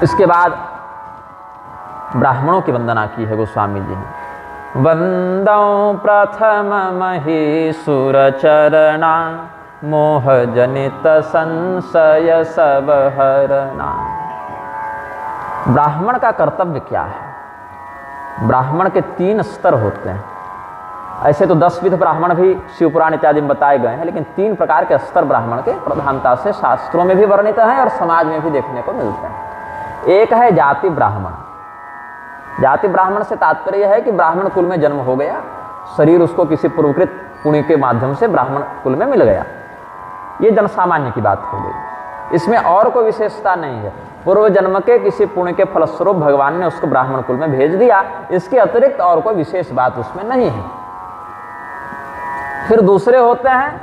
इसके बाद ब्राह्मणों की वंदना की है गोस्वामी जी ने। वंदौ प्रथम महीसुर चरणा, मोह जनित संशय सब हरना। ब्राह्मण का कर्तव्य क्या है? ब्राह्मण के 3 स्तर होते हैं। ऐसे तो 10 विध ब्राह्मण भी शिवपुराण इत्यादि में बताए गए हैं, लेकिन 3 प्रकार के स्तर ब्राह्मण के प्रधानता से शास्त्रों में भी वर्णित हैं और समाज में भी देखने को मिलते हैं। एक है जाति ब्राह्मण। जाति ब्राह्मण से तात्पर्य है कि ब्राह्मण कुल में जन्म हो गया, शरीर उसको किसी पूर्वकृत पुण्य के माध्यम से ब्राह्मण कुल में मिल गया। ये जनसामान्य की बात हो गई। इसमें और कोई विशेषता नहीं है। पूर्व जन्म के किसी पुण्य के फलस्वरूप भगवान ने उसको ब्राह्मण कुल में भेज दिया, इसके अतिरिक्त और कोई विशेष बात उसमें नहीं है। फिर दूसरे होते हैं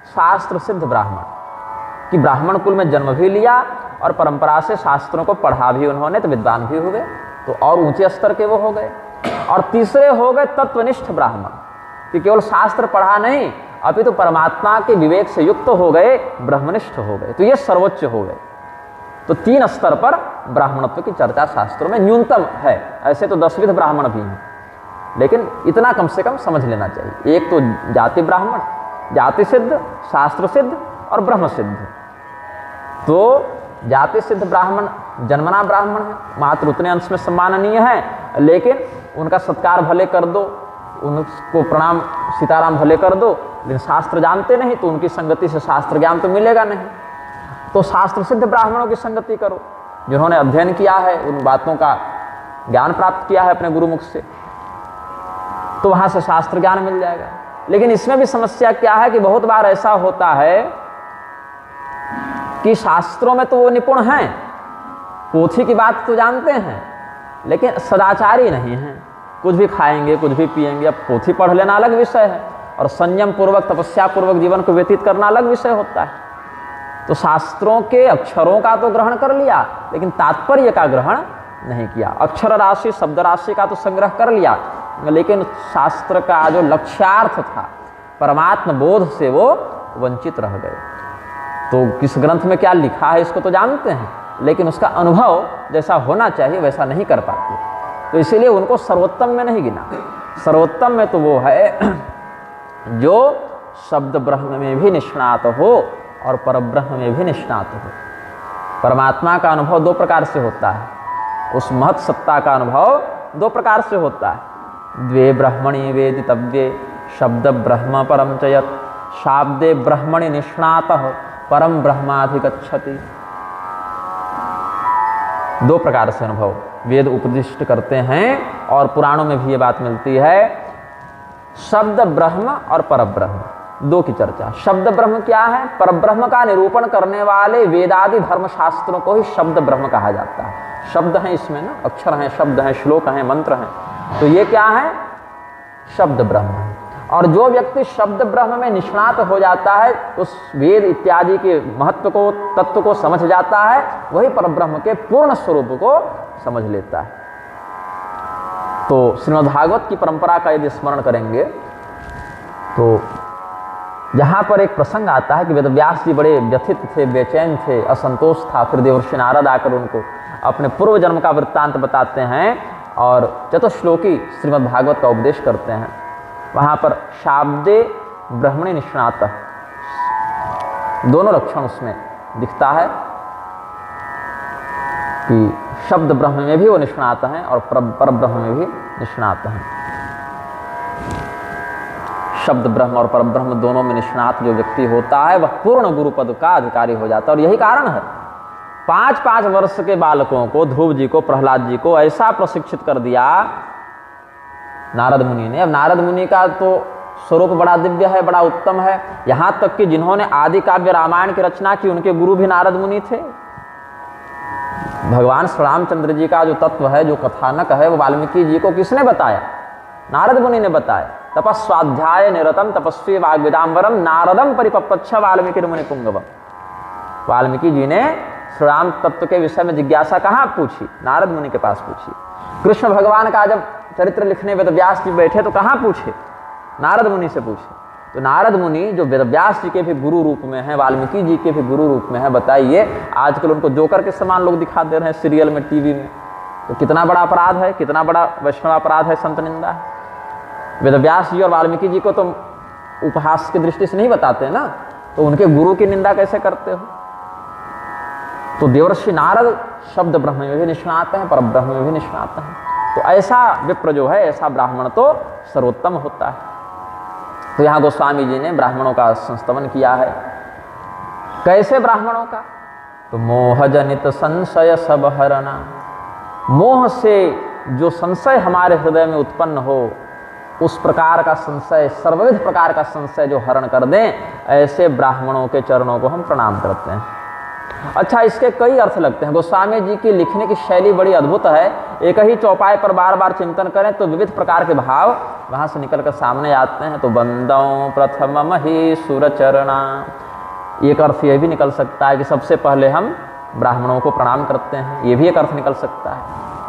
शास्त्र सिद्ध ब्राह्मण, कि ब्राह्मण कुल में जन्म भी लिया और परंपरा से शास्त्रों को पढ़ा भी उन्होंने, तो विद्वान भी हुए, तो और ऊंचे स्तर के वो हो गए। और तीसरे हो गए तत्वनिष्ठ ब्राह्मण, कि केवल शास्त्र पढ़ा नहीं अपितु परमात्मा के विवेक से युक्त हो गए, ब्रह्मनिष्ठ हो गए, तो ये सर्वोच्च हो गए। तो 3 स्तर पर ब्राह्मणत्व की चर्चा शास्त्रों में न्यूनतम है। ऐसे तो 10 विध ब्राह्मण भी हैं, लेकिन इतना कम से कम समझ लेना चाहिए। एक तो जाति ब्राह्मण, जाति सिद्ध, शास्त्र सिद्ध और ब्रह्म सिद्ध। तो जाति सिद्ध ब्राह्मण जन्मना ब्राह्मण है, मात्र उतने अंश में सम्माननीय है, लेकिन उनका सत्कार भले कर दो, उनको प्रणाम सीताराम भले कर दो, लेकिन शास्त्र जानते नहीं तो उनकी संगति से शास्त्र ज्ञान तो मिलेगा नहीं। तो शास्त्र सिद्ध ब्राह्मणों की संगति करो, जिन्होंने अध्ययन किया है, उन बातों का ज्ञान प्राप्त किया है अपने गुरुमुख से, तो वहां से शास्त्र ज्ञान मिल जाएगा। लेकिन इसमें भी समस्या क्या है कि बहुत बार ऐसा होता है कि शास्त्रों में तो वो निपुण हैं, पोथी की बात तो जानते हैं, लेकिन सदाचारी नहीं हैं। कुछ भी खाएंगे, कुछ भी पिएंगे। अब पोथी पढ़ लेना अलग विषय है, और संयम पूर्वक तपस्या पूर्वक जीवन को व्यतीत करना अलग विषय होता है। तो शास्त्रों के अक्षरों का तो ग्रहण कर लिया, लेकिन तात्पर्य का ग्रहण नहीं किया। अक्षर राशि शब्द राशि का तो संग्रह कर लिया, लेकिन शास्त्र का जो लक्ष्यार्थ था परमात्म बोध से वो वंचित रह गए। तो किस ग्रंथ में क्या लिखा है इसको तो जानते हैं, लेकिन उसका अनुभव जैसा होना चाहिए वैसा नहीं कर पाते। तो इसीलिए उनको सर्वोत्तम में नहीं गिना। सर्वोत्तम में तो वो है जो शब्द ब्रह्म में भी निष्णात हो और परब्रह्म में भी निष्णात हो। परमात्मा का अनुभव 2 प्रकार से होता है, उस महत् सत्ता का अनुभव 2 प्रकार से होता है। द्वे ब्रह्मणि वेदितव्ये शब्द ब्रह्म परम च यत्, शाब्दे ब्रह्मणि निष्णातः परम ब्रह्माधिगच्छति। 2 प्रकार से अनुभव वेद उपदिष्ट करते हैं, और पुराणों में भी ये बात मिलती है। शब्द ब्रह्म और परब्रह्म, 2 की चर्चा। शब्द ब्रह्म क्या है? परब्रह्म का निरूपण करने वाले वेदादि धर्मशास्त्रों को ही शब्द ब्रह्म कहा जाता है। शब्द हैं इसमें ना, अक्षर हैं, शब्द हैं, श्लोक हैं, मंत्र हैं, तो ये क्या है? शब्द ब्रह्म है। और जो व्यक्ति शब्द ब्रह्म में निष्णात हो जाता है, उस वेद इत्यादि के महत्व को, तत्व को समझ जाता है, वही परब्रह्म के पूर्ण स्वरूप को समझ लेता है। तो श्रीमद्भागवत की परंपरा का यदि स्मरण करेंगे तो जहाँ पर एक प्रसंग आता है कि वेदव्यास जी बड़े व्यथित थे, बेचैन थे, असंतोष था, फिर देवर्षि नारद आकर उनको अपने पूर्व जन्म का वृत्तांत बताते हैं और चतुश्लोकी श्रीमद्भागवत का उपदेश करते हैं। वहाँ पर शाब्दे ब्रह्मणि निष्णात, दोनों लक्षण उसमें दिखता है कि शब्द ब्रह्म में भी वो निष्णात हैं और पर ब्रह्म में भी निष्णात हैं। शब्द ब्रह्म और परब्रह्म दोनों में निष्णात जो व्यक्ति होता है वह पूर्ण गुरु पद का अधिकारी हो जाता है। और यही कारण है 5-5 वर्ष के बालकों को, ध्रुव जी को, प्रहलाद जी को ऐसा प्रशिक्षित कर दिया नारद मुनि ने। अब नारद मुनि का तो स्वरूप बड़ा दिव्य है, बड़ा उत्तम है, यहाँ तक कि जिन्होंने आदि काव्य रामायण की रचना की उनके गुरु भी नारद मुनि थे। भगवान श्री रामचंद्र जी का जो तत्व है, जो कथानक है, वो वाल्मीकि जी को किसने बताया? नारद मुनि ने बताया। तपस्वाध्याय निरतम तपस्वी वाग्विदाम्बरम नारदम परिपप्रच्छ वाल्मीकि मुनि पुंगवम। वाल्मीकि जी ने श्री राम तत्व के विषय में जिज्ञासा कहाँ पूछी? नारद मुनि के पास पूछी। कृष्ण भगवान का जब चरित्र लिखने वेदव्यास जी बैठे तो कहाँ पूछे? नारद मुनि से पूछे। तो नारद मुनि जो वेदव्यास जी के भी गुरु रूप में हैं, वाल्मीकि जी के भी गुरु रूप में हैं, बताइए आजकल उनको जोकर के समान लोग दिखा दे रहे हैं सीरियल में, टीवी में, तो कितना बड़ा अपराध है, कितना बड़ा वैष्णव अपराध है, संत निंदा है। वेदव्यास जी और वाल्मीकि जी को तो उपहास की दृष्टि से नहीं बताते ना, तो उनके गुरु की निंदा कैसे करते हो? तो देवर्षि नारद शब्द ब्रह्म में भी निष्णात हैं, पर ब्रह्म में भी निष्णात हैं। तो ऐसा विप्र जो है, ऐसा ब्राह्मण तो सर्वोत्तम होता है। तो यहाँ गोस्वामी जी ने ब्राह्मणों का संस्तवन किया है। कैसे ब्राह्मणों का? तो मोह जनित संशय सब हरना, मोह से जो संशय हमारे हृदय में उत्पन्न हो, उस प्रकार का संशय, सर्वविध प्रकार का संशय जो हरण कर दें, ऐसे ब्राह्मणों के चरणों को हम प्रणाम करते हैं। अच्छा, इसके कई अर्थ लगते हैं। गोस्वामी जी की लिखने की शैली बड़ी अद्भुत है। एक ही चौपाई पर बार बार चिंतन करें तो विविध प्रकार के भाव वहाँ से निकल कर सामने आते हैं। तो बंदों प्रथम ही सुरचरणा, एक अर्थ ये भी निकल सकता है कि सबसे पहले हम ब्राह्मणों को प्रणाम करते हैं, ये भी एक अर्थ निकल सकता है।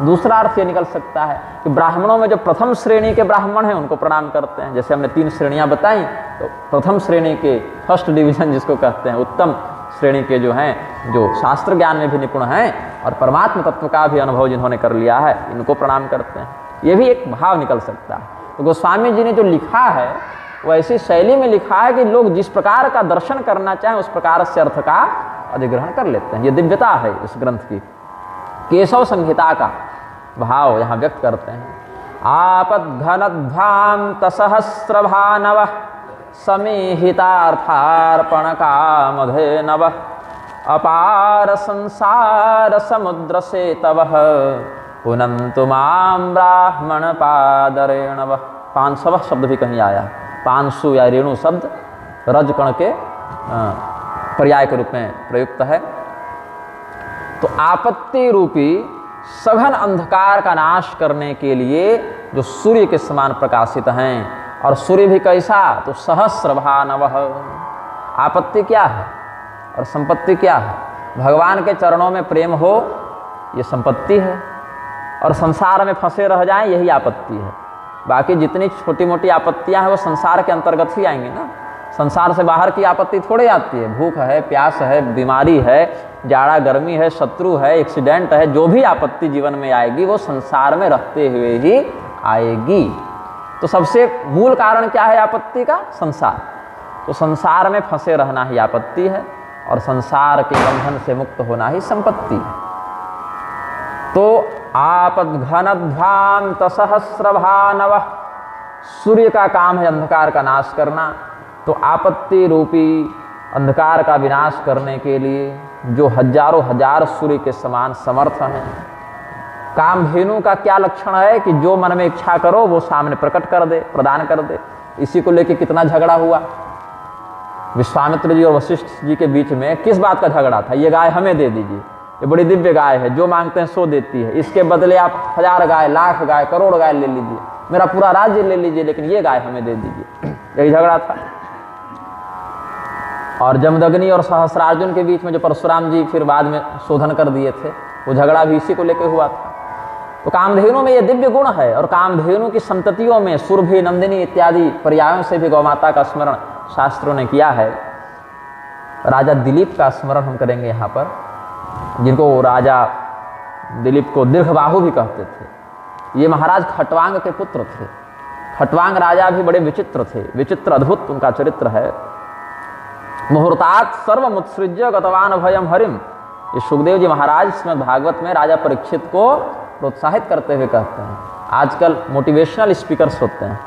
दूसरा अर्थ ये निकल सकता है कि ब्राह्मणों में जो प्रथम श्रेणी के ब्राह्मण हैं उनको प्रणाम करते हैं। जैसे हमने 3 श्रेणियां बताई, तो प्रथम श्रेणी के, फर्स्ट डिवीजन जिसको कहते हैं, उत्तम श्रेणी के जो हैं, जो शास्त्र ज्ञान में भी निपुण हैं और परमात्मा तत्व का भी अनुभव जिन्होंने कर लिया है, इनको प्रणाम करते हैं। ये भी एक भाव निकल सकता है। तो गोस्वामी जी ने जो लिखा है वो ऐसी शैली में लिखा है कि लोग जिस प्रकार का दर्शन करना चाहें उस प्रकार से अर्थ का अधिग्रहण कर लेते हैं। ये दिव्यता है इस ग्रंथ की। केशव संहिता का भाव यहाँ व्यक्त करते हैं। आपद्घनध्वांत सहस्रभानव समीहितार्थार्पण कामधेनव अपार संसार समुद्र से तव पुनन्तु मां ब्राह्मण पादरेणव। 500 शब्द भी कहीं आया, 500 या रेणु शब्द रजकण के पर्याय के रूप में प्रयुक्त है। तो आपत्ति रूपी सघन अंधकार का नाश करने के लिए जो सूर्य के समान प्रकाशित हैं, और सूर्य भी कैसा? तो सहस्रभानवः। आपत्ति क्या है और संपत्ति क्या है? भगवान के चरणों में प्रेम हो, ये संपत्ति है, और संसार में फंसे रह जाएं, यही आपत्ति है। बाकी जितनी छोटी मोटी आपत्तियां हैं वो संसार के अंतर्गत ही आएंगी ना। संसार से बाहर की आपत्ति थोड़ी आती है। भूख है, प्यास है, बीमारी है, जाड़ा गर्मी है, शत्रु है, एक्सीडेंट है, जो भी आपत्ति जीवन में आएगी वो संसार में रहते हुए ही आएगी। तो सबसे मूल कारण क्या है आपत्ति का? संसार। तो संसार में फंसे रहना ही आपत्ति है, और संसार के बंधन से मुक्त होना ही संपत्ति है। तो आपद्घनध्वांत सहस्रभानवः, सूर्य का काम है अंधकार का नाश करना। तो आपत्ति रूपी अंधकार का विनाश करने के लिए जो हजारों हजार सूर्य के समान समर्थ हैं। कामधेनु का क्या लक्षण है कि जो मन में इच्छा करो वो सामने प्रकट कर दे, प्रदान कर दे। इसी को लेकर कितना झगड़ा हुआ विश्वामित्र जी और वशिष्ठ जी के बीच में। किस बात का झगड़ा था? ये गाय हमें दे दीजिए, ये बड़ी दिव्य गाय है, जो मांगते हैं सो देती है, इसके बदले आप 1000 गाय, लाख गाय, करोड़ गाय ले लीजिए, मेरा पूरा राज्य ले लीजिए, लेकिन ये गाय हमें दे दीजिए। यही झगड़ा था। और जमदग्नि और सहस्रार्जुन के बीच में जो परशुराम जी फिर बाद में शोधन कर दिए थे, वो झगड़ा भी इसी को लेकर हुआ था। तो कामधेनु में ये दिव्य गुण है, और कामधेनु की संततियों में सुरभि, नंदिनी इत्यादि पर्यायों से भी गौमाता का स्मरण शास्त्रों ने किया है। राजा दिलीप का स्मरण हम करेंगे यहाँ पर, जिनको राजा दिलीप को दीर्घबाहु भी कहते थे। ये महाराज खटवांग के पुत्र थे। खटवांग राजा भी बड़े विचित्र थे, विचित्र अद्भुत उनका चरित्र है। मुहूर्तात् सर्वमुत्सृज्य गतवान भयम हरिम, ये सुखदेव जी महाराज श्रीमद् भागवत में राजा परीक्षित को प्रोत्साहित करते हुए कहते हैं। आजकल मोटिवेशनल स्पीकर्स होते हैं,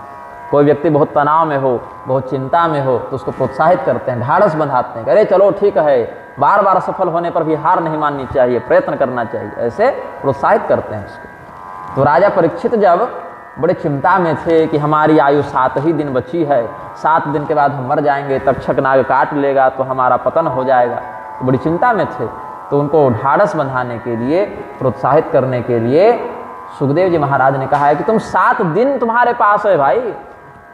कोई व्यक्ति बहुत तनाव में हो, बहुत चिंता में हो, तो उसको प्रोत्साहित करते हैं, ढाढ़स बंधाते हैं, अरे चलो ठीक है, बार बार असफल होने पर भी हार नहीं माननी चाहिए, प्रयत्न करना चाहिए, ऐसे प्रोत्साहित करते हैं उसको। तो राजा परीक्षित जब बड़े चिंता में थे कि हमारी आयु 7 ही दिन बची है, 7 दिन के बाद हम मर जाएंगे, तक्षक नाग काट लेगा तो हमारा पतन हो जाएगा, तो बड़ी चिंता में थे। तो उनको ढाढ़स बंधाने के लिए, प्रोत्साहित करने के लिए सुखदेव जी महाराज ने कहा है कि तुम 7 दिन तुम्हारे पास है भाई,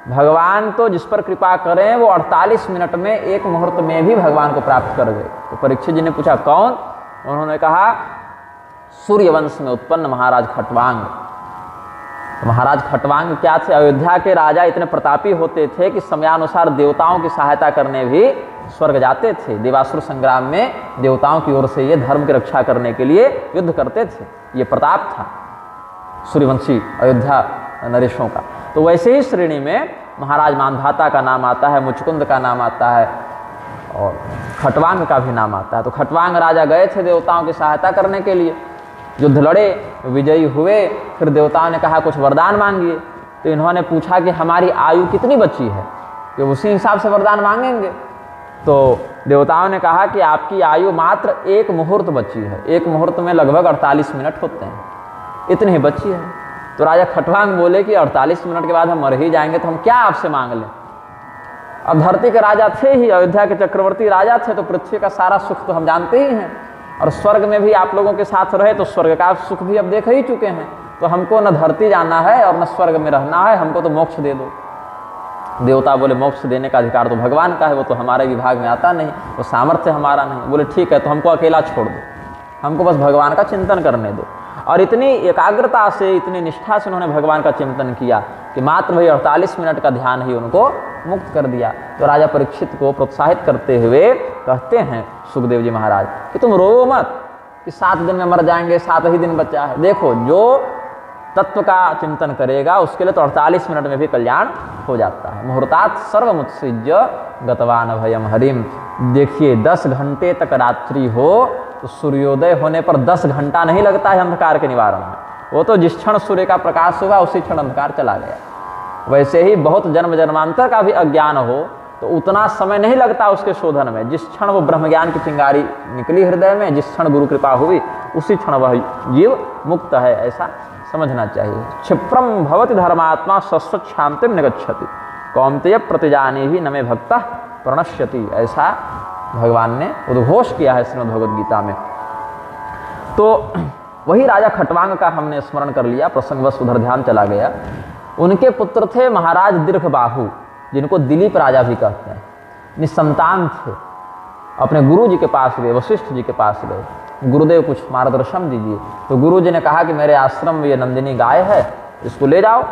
भगवान तो जिस पर कृपा करें वो 48 मिनट में, 1 मुहूर्त में भी भगवान को प्राप्त कर गए। तो परीक्षित जी ने पूछा कौन? उन्होंने कहा सूर्यवंश में उत्पन्न महाराज खटवांग। तो महाराज खटवांग क्या थे? अयोध्या के राजा इतने प्रतापी होते थे कि समयानुसार देवताओं की सहायता करने भी स्वर्ग जाते थे। देवासुर संग्राम में देवताओं की ओर से ये धर्म की रक्षा करने के लिए युद्ध करते थे। ये प्रताप था सूर्यवंशी अयोध्या नरेशों का। तो वैसे ही श्रेणी में महाराज मांधाता का नाम आता है, मुचकुंद का नाम आता है और खटवांग का भी नाम आता है। तो खटवांग राजा गए थे देवताओं की सहायता करने के लिए, युद्ध लड़े, विजयी हुए। फिर देवताओं ने कहा कुछ वरदान मांगिए। तो इन्होंने पूछा कि हमारी आयु कितनी बची है, कि उसी हिसाब से वरदान मांगेंगे। तो देवताओं ने कहा कि आपकी आयु मात्र 1 मुहूर्त बची है। 1 मुहूर्त में लगभग 48 मिनट होते हैं, इतनी ही बची है। तो राजा खटवांग बोले कि 48 मिनट के बाद हम मर ही जाएंगे, तो हम क्या आपसे मांग लें? अब धरती के राजा थे ही, अयोध्या के चक्रवर्ती राजा थे, तो पृथ्वी का सारा सुख तो हम जानते ही हैं, और स्वर्ग में भी आप लोगों के साथ रहे तो स्वर्ग का सुख भी अब देख ही चुके हैं। तो हमको न धरती जाना है और न स्वर्ग में रहना है, हमको तो मोक्ष दे दो। देवता बोले मोक्ष देने का अधिकार तो भगवान का है, वो तो हमारे विभाग में आता नहीं, वो सामर्थ्य हमारा नहीं। बोले ठीक है, तो हमको अकेला छोड़ दो, हमको बस भगवान का चिंतन करने दो। और इतनी एकाग्रता से, इतनी निष्ठा से उन्होंने भगवान का चिंतन किया कि मात्र वही 48 मिनट का ध्यान ही उनको मुक्त कर दिया। तो राजा परीक्षित को प्रोत्साहित करते हुए कहते हैं सुखदेव जी महाराज कि तुम रो मत कि 7 दिन में मर जाएंगे, 7 ही दिन बचा है। देखो, जो तत्व का चिंतन करेगा उसके लिए तो 48 मिनट में भी कल्याण हो जाता है। मुहूर्तात् सर्वमुत्सृज्य गतवान भयम हरिम। देखिए 10 घंटे तक रात्रि हो तो सूर्योदय होने पर 10 घंटा नहीं लगता है अंधकार के निवारण में। वो तो जिस क्षण सूर्य का प्रकाश हुआ उसी क्षण अंधकार चला गया। वैसे ही बहुत जन्म जन्मांतर का भी अज्ञान हो तो उतना समय नहीं लगता उसके शोधन में। जिस क्षण वो ब्रह्म ज्ञान की चिंगारी निकली हृदय में, जिस क्षण गुरु कृपा हुई, उसी क्षण वह जीव मुक्त है, ऐसा समझना चाहिए। क्षिप्रम भवति धर्मात्मा शश्वत शांतिम निगच्छति कौन्तेय प्रतिजाने ही नमे भक्तः प्रणश्यति, ऐसा भगवान ने उद्घोष किया है श्रीमद् भगवद गीता में। तो वही राजा खटवांग का हमने स्मरण कर लिया, प्रसंगवश उधर ध्यान चला गया। उनके पुत्र थे महाराज दीर्घबाहु, जिनको दिलीप राजा भी कहते हैं। निसंतान थे, अपने गुरु जी के पास गए, वशिष्ठ जी के पास गए, गुरुदेव कुछ मार्गदर्शन दीजिए। तो गुरु जी ने कहा कि मेरे आश्रम में ये नंदिनी गाय है, इसको ले जाओ,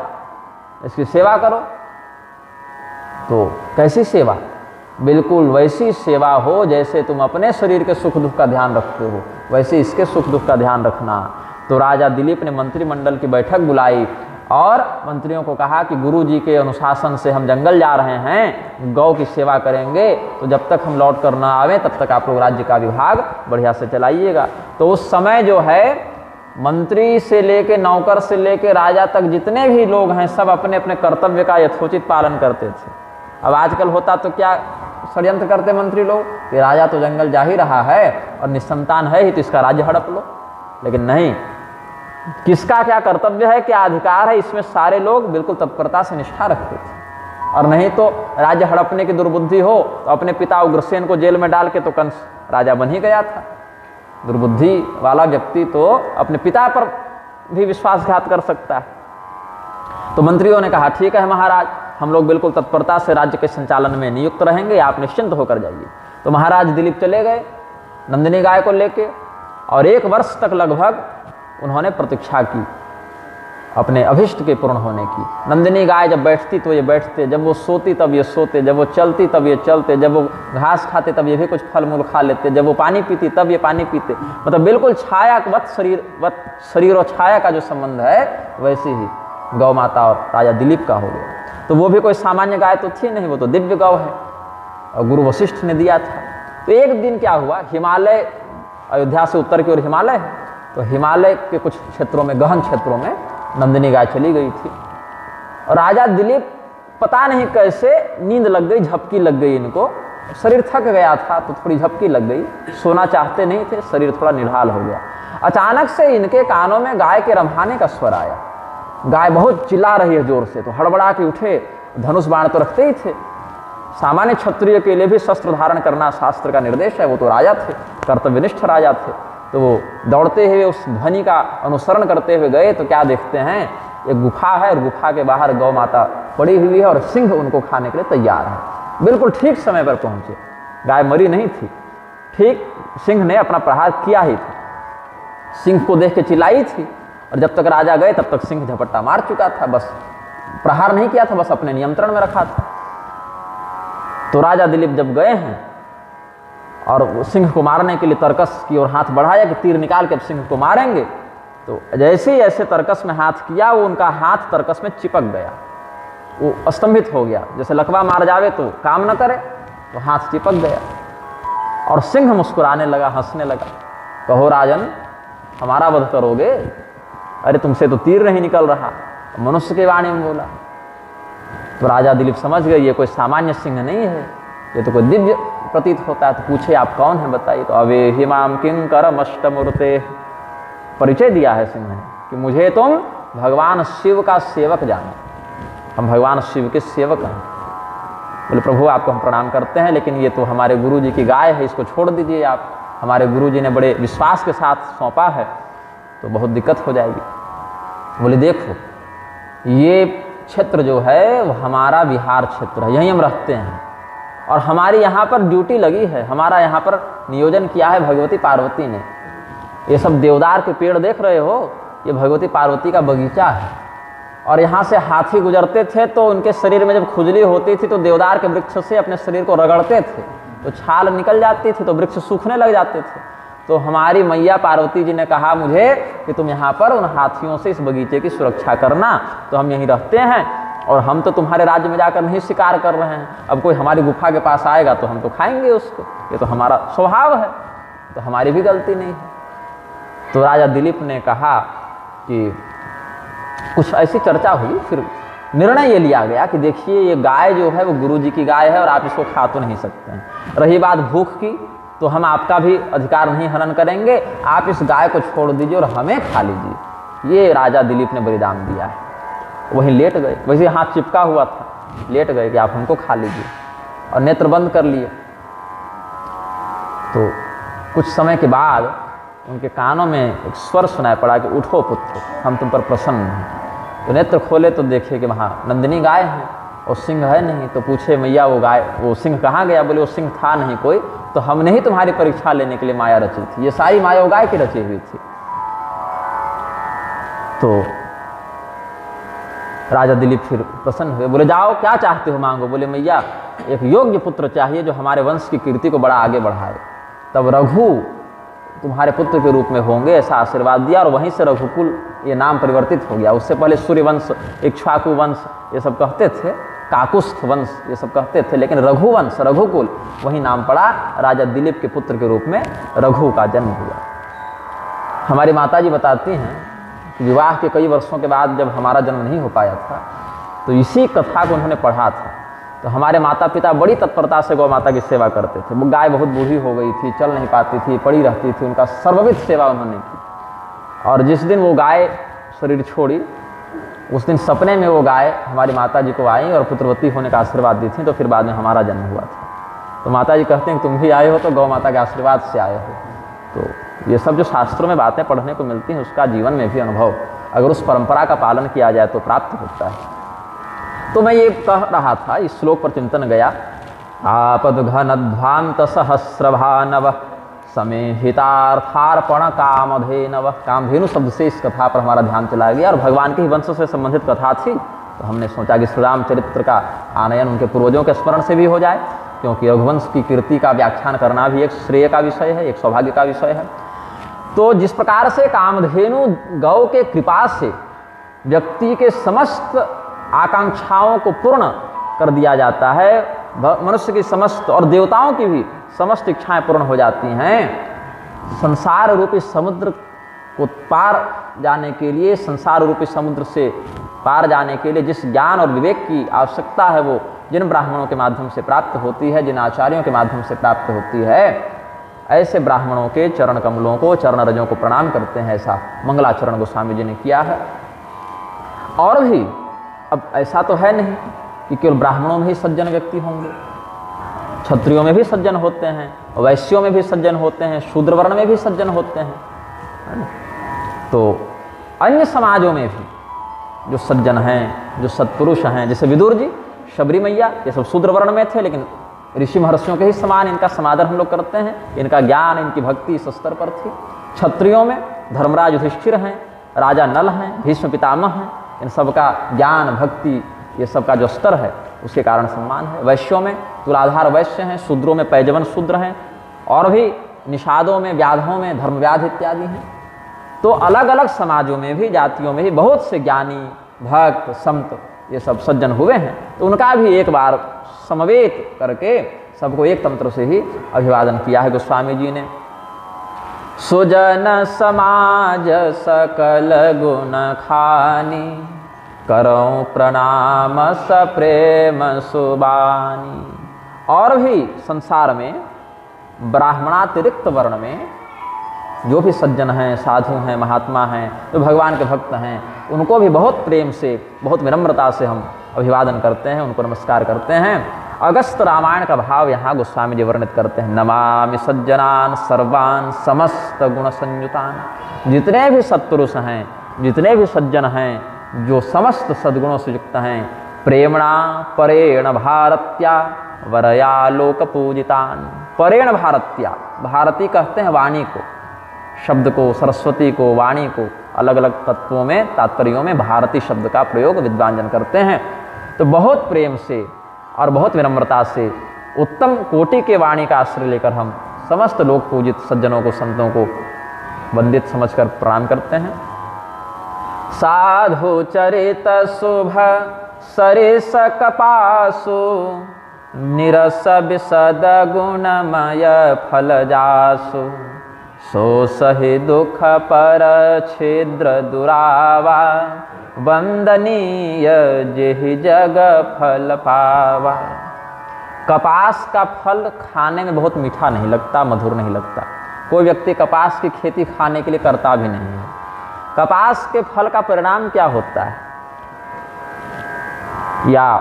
इसकी सेवा करो। तो कैसी सेवा? बिल्कुल वैसी सेवा हो जैसे तुम अपने शरीर के सुख दुख का ध्यान रखते हो, वैसे इसके सुख दुख का ध्यान रखना। तो राजा दिलीप ने मंत्रिमंडल की बैठक बुलाई और मंत्रियों को कहा कि गुरु जी के अनुशासन से हम जंगल जा रहे हैं, गौ की सेवा करेंगे, तो जब तक हम लौट कर ना आवें तब तक आप लोग राज्य का विभाग बढ़िया से चलाइएगा। तो उस समय जो है मंत्री से लेके नौकर से लेके राजा तक जितने भी लोग हैं सब अपने अपने कर्तव्य का यथोचित पालन करते थे। अब आजकल होता तो क्या षड्यंत्र करते मंत्री लोग कि राजा तो जंगल जा ही रहा है और निसंतान है ही, तो इसका राज्य हड़प लो। लेकिन नहीं, किसका क्या कर्तव्य है, क्या अधिकार है, इसमें सारे लोग बिल्कुल तत्परता से निष्ठा रखते थे। और नहीं तो राज्य हड़पने की दुर्बुद्धि हो तो अपने पिता उग्रसेन को जेल में डाल के तो कंस राजा बन ही गया था। दुर्बुद्धि वाला व्यक्ति तो अपने पिता पर भी विश्वासघात कर सकता है। तो मंत्रियों ने कहा ठीक है महाराज, हम लोग बिल्कुल तत्परता से राज्य के संचालन में नियुक्त रहेंगे, आप निश्चिंत होकर जाइए। तो महाराज दिलीप चले गए नंदिनी गाय को लेके और 1 वर्ष तक लगभग उन्होंने प्रतीक्षा की अपने अभिष्ट के पूर्ण होने की। नंदिनी गाय जब बैठती तो ये बैठते, जब वो सोती तब ये सोते, जब वो चलती तब ये चलते, जब वो घास खाते तब ये भी कुछ फल मूल खा लेते, जब वो पानी पीती तब ये पानी पीते। मतलब बिल्कुल छाया वत शरीर और छाया का जो संबंध है वैसे ही गौ माता और राजा दिलीप का हो गया। तो वो भी कोई सामान्य गाय तो थी नहीं, वो तो दिव्य गौ है और गुरु वशिष्ठ ने दिया था। तो एक दिन क्या हुआ, हिमालय, अयोध्या से उत्तर की ओर हिमालय है, तो हिमालय के कुछ क्षेत्रों में, गहन क्षेत्रों में नंदिनी गाय चली गई थी। और राजा दिलीप पता नहीं कैसे नींद लग गई, झपकी लग गई इनको, शरीर थक गया था तो थोड़ी झपकी लग गई, सोना चाहते नहीं थे, शरीर थोड़ा निढाल हो गया। अचानक से इनके कानों में गाय के रम्भाने का स्वर आया। गाय बहुत चिल्ला रही है जोर से, तो हड़बड़ा के उठे, धनुष बाण तो रखते ही थे। सामान्य क्षत्रिय के लिए भी शस्त्र धारण करना शास्त्र का निर्देश है, वो तो राजा थे, कर्तव्यनिष्ठ राजा थे। तो वो दौड़ते हुए उस ध्वनि का अनुसरण करते हुए गए तो क्या देखते हैं, एक गुफा है और गुफा के बाहर गौ माता पड़ी हुई है और सिंह उनको खाने के लिए तैयार है। बिल्कुल ठीक समय पर पहुंचे, गाय मरी नहीं थी, ठीक सिंह ने अपना प्रहार किया ही था। सिंह को देख के चिल्लाई थी और जब तक राजा गए तब तक सिंह झपट्टा मार चुका था, बस प्रहार नहीं किया था, बस अपने नियंत्रण में रखा था। तो राजा दिलीप जब गए हैं और सिंह को मारने के लिए तरकस की ओर हाथ बढ़ाया कि तीर निकाल के अब सिंह को मारेंगे, तो जैसे ही ऐसे तरकस में हाथ किया, वो उनका हाथ तरकस में चिपक गया, वो अस्तंभित हो गया। जैसे लकवा मार जावे तो काम न करे, तो हाथ चिपक गया और सिंह मुस्कुराने लगा, हंसने लगा। कहो राजन, हमारा वध करोगे? अरे तुमसे तो तीर नहीं निकल रहा। मनुष्य के वाणी में बोला। तो राजा दिलीप समझ गए ये कोई सामान्य सिंह नहीं है, ये तो कोई दिव्य प्रतीत होता है। तो पूछे आप कौन है बताइए। तो अवे हिमाम किंकरम अष्टमूर्ते, परिचय दिया है सिंह ने कि मुझे तुम भगवान शिव का सेवक जानो, हम भगवान शिव के सेवक हैं। बोले प्रभु आपको हम प्रणाम करते हैं, लेकिन ये तो हमारे गुरु जी की गाय है, इसको छोड़ दीजिए आप, हमारे गुरु जी ने बड़े विश्वास के साथ सौंपा है, तो बहुत दिक्कत हो जाएगी। बोले देखो ये क्षेत्र जो है वो हमारा विहार क्षेत्र है, यहीं हम रहते हैं और हमारी यहाँ पर ड्यूटी लगी है, हमारा यहाँ पर नियोजन किया है भगवती पार्वती ने। ये सब देवदार के पेड़ देख रहे हो, ये भगवती पार्वती का बगीचा है और यहाँ से हाथी गुजरते थे तो उनके शरीर में जब खुजली होती थी तो देवदार के वृक्ष से अपने शरीर को रगड़ते थे, तो छाल निकल जाती थी, तो वृक्ष सूखने लग जाते थे। तो हमारी मैया पार्वती जी ने कहा मुझे कि तुम यहाँ पर उन हाथियों से इस बगीचे की सुरक्षा करना, तो हम यहीं रहते हैं और हम तो तुम्हारे राज्य में जाकर नहीं शिकार कर रहे हैं। अब कोई हमारी गुफा के पास आएगा तो हम तो खाएंगे उसको, ये तो हमारा स्वभाव है, तो हमारी भी गलती नहीं है। तो राजा दिलीप ने कहा कि कुछ ऐसी चर्चा हुई, फिर निर्णय ये लिया गया कि देखिए ये गाय जो है वो गुरु जी की गाय है और आप इसको खा तो नहीं सकते हैं। रही बात भूख की, तो हम आपका भी अधिकार नहीं हनन करेंगे, आप इस गाय को छोड़ दीजिए और हमें खा लीजिए। ये राजा दिलीप ने बलिदान दिया है। वहीं लेट गए, वैसे हाथ चिपका हुआ था, लेट गए कि आप हमको खा लीजिए और नेत्र बंद कर लिए। तो कुछ समय के बाद उनके कानों में एक स्वर सुनाई पड़ा कि उठो पुत्र, हम तुम पर प्रसन्न हैं। तो नेत्र खोले तो देखे कि वहाँ नंदिनी गाय है और सिंह है नहीं। तो पूछे मैया वो सिंह कहाँ गया? बोले वो सिंह था नहीं कोई, तो हमने ही तुम्हारी परीक्षा लेने के लिए माया रची थी, ये सारी माया वो गाय की रची हुई थी। तो राजा दिलीप फिर प्रसन्न हुए, बोले जाओ क्या चाहते हो मांगो। बोले मैया एक योग्य पुत्र चाहिए जो हमारे वंश की कीर्ति को बड़ा आगे बढ़ाए, तब रघु तुम्हारे पुत्र के रूप में होंगे, ऐसा आशीर्वाद दिया। और वहीं से रघुकुल ये नाम परिवर्तित हो गया। उससे पहले सूर्यवंश, इक्ष्वाकु वंश ये सब कहते थे, काकुस्थ वंश ये सब कहते थे, लेकिन रघुवंश, रघुकुल वही नाम पड़ा। राजा दिलीप के पुत्र के रूप में रघु का जन्म हुआ। हमारी माताजी बताती हैं कि विवाह के कई वर्षों के बाद जब हमारा जन्म नहीं हो पाया था, तो इसी कथा को उन्होंने पढ़ा था। तो हमारे माता पिता बड़ी तत्परता से गौ माता की सेवा करते थे। वो गाय बहुत बूढ़ी हो गई थी, चल नहीं पाती थी, पड़ी रहती थी, उनका सर्वविध सेवा उन्होंने की। और जिस दिन वो गाय शरीर छोड़ी, उस दिन सपने में वो गाय हमारी माता जी को आई और पुत्रवती होने का आशीर्वाद दी थी। तो फिर बाद में हमारा जन्म हुआ था। तो माता जी कहते हैं कि तुम भी आए हो तो गौ माता के आशीर्वाद से आए हो। तो ये सब जो शास्त्रों में बातें पढ़ने को मिलती हैं, उसका जीवन में भी अनुभव अगर उस परंपरा का पालन किया जाए तो प्राप्त होता है। तो मैं ये कह रहा था, इस श्लोक पर चिंतन गया। आपद घनध्वांत सहस्रभानव समेहितार्थार्पण कामधेनव। कामधेनु शब्द से इस कथा पर हमारा ध्यान चला गया और भगवान के ही वंश से संबंधित कथा थी, तो हमने सोचा कि श्री राम चरित्र का आनयन उनके पूर्वजों के स्मरण से भी हो जाए, क्योंकि रघुवंश की कीर्ति का व्याख्यान करना भी एक श्रेय का विषय है, एक सौभाग्य का विषय है। तो जिस प्रकार से कामधेनु गौ के कृपा से व्यक्ति के समस्त आकांक्षाओं को पूर्ण कर दिया जाता है, मनुष्य की समस्त और देवताओं की भी समस्त इच्छाएं पूर्ण हो जाती हैं। संसार रूपी समुद्र को पार जाने के लिए, संसार रूपी समुद्र से पार जाने के लिए जिस ज्ञान और विवेक की आवश्यकता है, वो जिन ब्राह्मणों के माध्यम से प्राप्त होती है, जिन आचार्यों के माध्यम से प्राप्त होती है, ऐसे ब्राह्मणों के चरण कमलों को, चरण रजों को प्रणाम करते हैं। ऐसा मंगलाचरण गोस्वामी जी ने किया है। और भी अब ऐसा तो है नहीं कि केवल ब्राह्मणों में ही सज्जन व्यक्ति होंगे, क्षत्रियों में भी सज्जन होते हैं, वैश्यों में भी सज्जन होते हैं, शूद्र वर्ण में भी सज्जन होते हैं, है ना? तो अन्य समाजों में भी जो सज्जन हैं, जो सत्पुरुष हैं, जैसे विदुर जी, शबरी मैया, ये सब शूद्र वर्ण में थे, लेकिन ऋषि महर्षियों के ही समान इनका समादर हम लोग करते हैं। इनका ज्ञान, इनकी भक्ति इस स्तर पर थी। क्षत्रियों में धर्मराज युधिष्ठिर हैं, राजा नल हैं, भीष्म पितामह हैं, इन सब का ज्ञान भक्ति ये सब का जो स्तर है उसके कारण सम्मान है। वैश्यों में तुलाधार वैश्य हैं, शूद्रों में पैजवन शूद्र हैं, और भी निषादों में व्याधों में धर्मव्याध इत्यादि हैं। तो अलग अलग समाजों में भी जातियों में भी बहुत से ज्ञानी भक्त संत ये सब सज्जन हुए हैं। तो उनका भी एक बार समवेत करके सबको एक तंत्र से ही अभिवादन किया है गोस्वामी जी ने। सुजन समाज सकल गुण खानी, करो प्रणाम सप्रेम सुबानी। और भी संसार में ब्राह्मणातिरिक्त वर्ण में जो भी सज्जन हैं, साधु हैं, महात्मा हैं, जो भगवान के भक्त हैं, उनको भी बहुत प्रेम से, बहुत विनम्रता से हम अभिवादन करते हैं, उनको नमस्कार करते हैं। अगस्त रामायण का भाव यहाँ गोस्वामी जी वर्णित करते हैं। नमामि सज्जनान सर्वान समस्त गुण संयुतान। जितने भी सत्पुरुष हैं, जितने भी सज्जन हैं, जो समस्त सद्गुणों से युक्त हैं, प्रेमणा परेण भारत्या वरया लोक पूजितान। परेण भारत्या, भारती कहते हैं वाणी को, शब्द को, सरस्वती को, वाणी को। अलग अलग तत्वों में, तात्पर्यों में भारती शब्द का प्रयोग विद्वान जन करते हैं। तो बहुत प्रेम से और बहुत विनम्रता से उत्तम कोटि के वाणी का आश्रय लेकर हम समस्त लोक पूजित सज्जनों को, संतों को वंदित समझकर प्रणाम करते हैं। साधु चरित शुभ सरिस कपासु, निरस विशद गुणमय फल जासु। सो सहि दुख पर छिद्र दुरावा, वंदनीय जेहि जग फल पावा। कपास का फल खाने में बहुत मीठा नहीं लगता, मधुर नहीं लगता। कोई व्यक्ति कपास की खेती खाने के लिए करता भी नहीं है। कपास के फल का परिणाम क्या होता है, या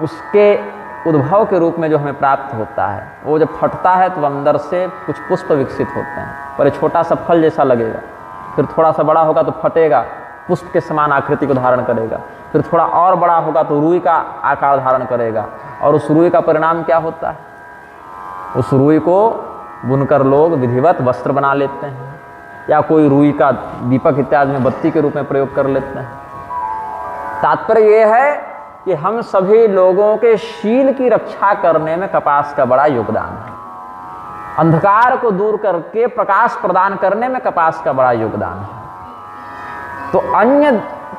उसके उद्भव के रूप में जो हमें प्राप्त होता है, वो जब फटता है तो अंदर से कुछ पुष्प विकसित होते हैं। पर ये छोटा सा फल जैसा लगेगा, फिर थोड़ा सा बड़ा होगा तो फटेगा, पुष्प के समान आकृति को धारण करेगा, फिर थोड़ा और बड़ा होगा तो रुई का आकार धारण करेगा। और उस रुई का परिणाम क्या होता है, उस रुई को बुनकर लोग विधिवत वस्त्र बना लेते हैं, या कोई रुई का दीपक इत्यादि में बत्ती के रूप में प्रयोग कर लेते हैं। तात्पर्य ये है कि हम सभी लोगों के शील की रक्षा करने में कपास का बड़ा योगदान है। अंधकार को दूर करके प्रकाश प्रदान करने में कपास का बड़ा योगदान है। तो अन्य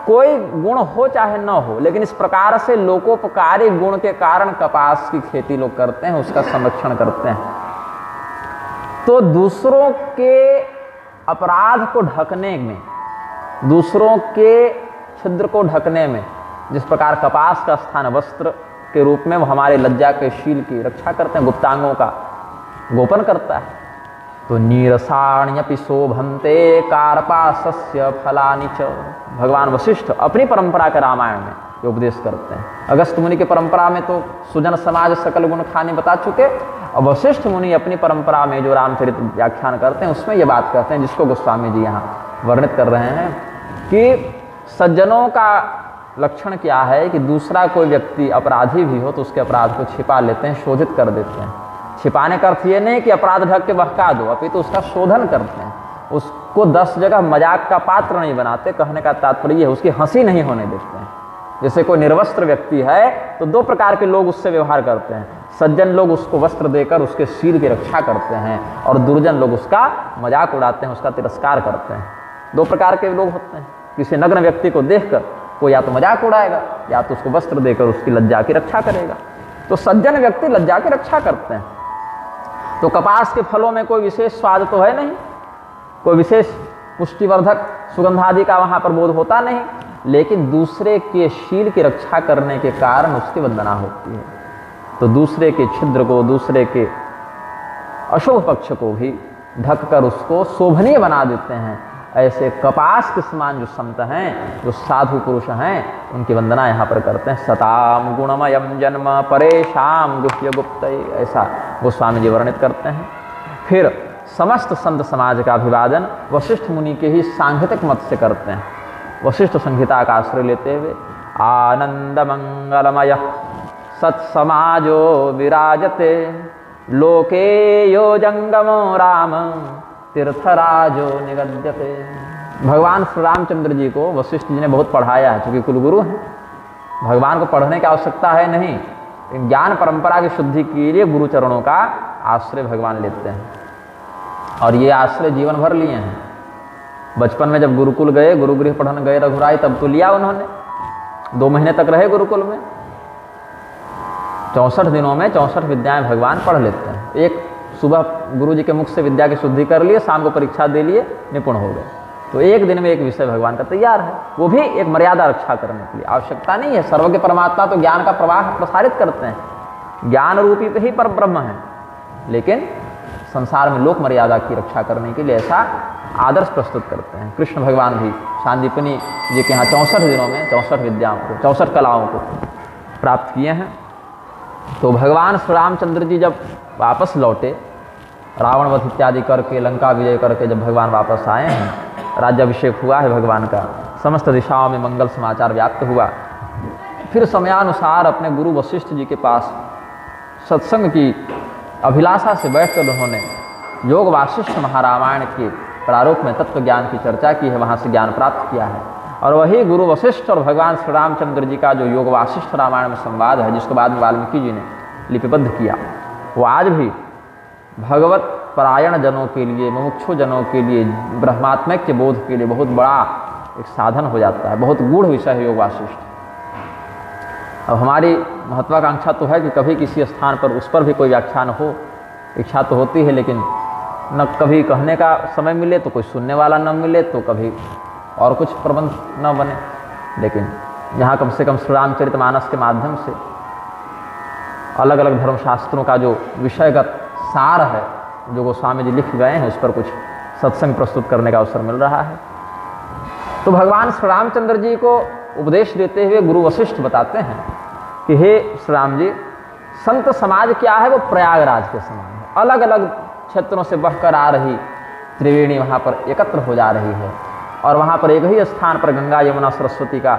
कोई गुण हो चाहे न हो, लेकिन इस प्रकार से लोकोपकारी गुण के कारण कपास की खेती लोग करते हैं, उसका संरक्षण करते हैं। तो दूसरों के अपराध को ढकने में, दूसरों के छिद्र को ढकने में, जिस प्रकार कपास का स्थान वस्त्र के रूप में वो हमारे लज्जा के शील की रक्षा करते हैं, गुप्तांगों का गोपन करता है। तो नीरसाण्यपि शोभन्ते कार्पासस्य फलानि च। भगवान वशिष्ठ अपनी परंपरा के रामायण में ये उपदेश करते हैं। अगस्त मुनि की परंपरा में तो सुजन समाज सकल गुण खानी बता चुके, और वशिष्ठ मुनि अपनी परंपरा में जो रामचरित व्याख्यान करते हैं उसमें ये बात कहते हैं, जिसको गोस्वामी जी यहाँ वर्णित कर रहे हैं कि सज्जनों का लक्षण क्या है कि दूसरा कोई व्यक्ति अपराधी भी हो तो उसके अपराध को छिपा लेते हैं, शोधित कर देते हैं। छिपाने का अर्थ ये नहीं कि अपराध ढक के बहका दो, अपितु तो उसका शोधन करते हैं, उसको 10 जगह मजाक का पात्र नहीं बनाते। कहने का तात्पर्य है उसकी हंसी नहीं होने देते हैं। जैसे कोई निर्वस्त्र व्यक्ति है तो 2 प्रकार के लोग उससे व्यवहार करते हैं। सज्जन लोग उसको वस्त्र देकर उसके शील की रक्षा करते हैं, और दुर्जन लोग उसका मजाक उड़ाते हैं, उसका तिरस्कार करते हैं। 2 प्रकार के लोग होते हैं। किसी नग्न व्यक्ति को देखकर कोई या तो मजाक उड़ाएगा, या तो उसको वस्त्र देकर उसकी लज्जा की रक्षा करेगा। तो सज्जन व्यक्ति लज्जा की रक्षा करते हैं। तो कपास के फलों में कोई विशेष स्वाद तो है नहीं, कोई विशेष पुष्टिवर्धक सुगंधादि का वहाँ पर बोध होता नहीं, लेकिन दूसरे के शील की रक्षा करने के कारण उसकी वंदना होती है। तो दूसरे के छिद्र को, दूसरे के अशुभ पक्ष को भी ढककर उसको शोभनीय बना देते हैं। ऐसे कपास के समान जो संत हैं, जो साधु पुरुष हैं, उनकी वंदना यहाँ पर करते हैं। सताम गुणमयम जन्म परेशाम गुह्य गुप्त, ऐसा गोस्वामी जी वर्णित करते हैं। फिर समस्त संत समाज का अभिवादन वशिष्ठ मुनि के ही सांघितिक मत से करते हैं। वशिष्ठ संहिता का आश्रय लेते हुए आनंद मंगलमय सत्समाजो विराजते, लोके यो जंगमो राम तीर्थराजो निगद्यते। भगवान श्री रामचंद्र जी को वशिष्ठ जी ने बहुत पढ़ाया है, चूँकि कुलगुरु हैं। भगवान को पढ़ने की आवश्यकता है नहीं, लेकिन ज्ञान परंपरा की शुद्धि के लिए गुरु चरणों का आश्रय भगवान लेते हैं, और ये आश्रय जीवन भर लिए हैं। बचपन में जब गुरुकुल गए, गुरुगृह पढ़ने गए रघुराई, तब तो लिया उन्होंने, 2 महीने तक रहे गुरुकुल में। 64 दिनों में 64 विद्याएं भगवान पढ़ लेते हैं। एक सुबह गुरु जी के मुख से विद्या की शुद्धि कर लिए, शाम को परीक्षा दे लिए, निपुण हो गए। तो एक दिन में एक विषय भगवान का तैयार है, वो भी एक मर्यादा रक्षा करने के लिए। आवश्यकता नहीं है, सर्वज्ञ परमात्मा तो ज्ञान का प्रवाह प्रसारित करते हैं, ज्ञान रूपी तो ही पर ब्रह्म है, लेकिन संसार में लोक मर्यादा की रक्षा करने के लिए ऐसा आदर्श प्रस्तुत करते हैं। कृष्ण भगवान भी सांदीपनी जी के यहाँ 64 दिनों में 64 विद्याओं को, 64 कलाओं को प्राप्त किए हैं। तो भगवान श्री रामचंद्र जी जब वापस लौटे, रावण वध इत्यादि करके, लंका विजय करके जब भगवान वापस आए हैं, राज्याभिषेक हुआ है भगवान का, समस्त दिशाओं में मंगल समाचार व्याप्त हुआ। फिर समयानुसार अपने गुरु वशिष्ठ जी के पास सत्संग की अभिलाषा से बैठकर उन्होंने योग वासिष्ठ महारामायण के प्रारूप में तत्व ज्ञान की चर्चा की है, वहाँ से ज्ञान प्राप्त किया है। और वही गुरु वशिष्ठ और भगवान श्री रामचंद्र जी का जो योग वासिष्ठ रामायण में संवाद है, जिसको बाद में वाल्मीकि जी ने लिपिबद्ध किया, वो आज भी भगवत परायण जनों के लिए, मुमुक्षु जनों के लिए, ब्रह्मात्मक के बोध के लिए बहुत बड़ा एक साधन हो जाता है। बहुत गूढ़ विषय है योग वासिष्ठ। अब हमारी महत्वाकांक्षा तो है कि कभी किसी स्थान पर उस पर भी कोई व्याख्यान हो, इच्छा तो होती है, लेकिन न कभी कहने का समय मिले तो कोई सुनने वाला न मिले, तो कभी और कुछ प्रबंध न बने। लेकिन यहाँ कम से कम श्री रामचरितमानस के माध्यम से अलग अलग धर्मशास्त्रों का जो विषयगत सार है, जो गोस्वामी जी लिख गए हैं, उस पर कुछ सत्संग प्रस्तुत करने का अवसर मिल रहा है। तो भगवान श्री रामचंद्र जी को उपदेश देते हुए गुरु वशिष्ठ बताते हैं कि हे श्री राम जी, संत समाज क्या है, वो प्रयागराज के समान है। अलग अलग क्षेत्रों से बहकर आ रही त्रिवेणी वहाँ पर एकत्र हो जा रही है, और वहाँ पर एक ही स्थान पर गंगा यमुना सरस्वती का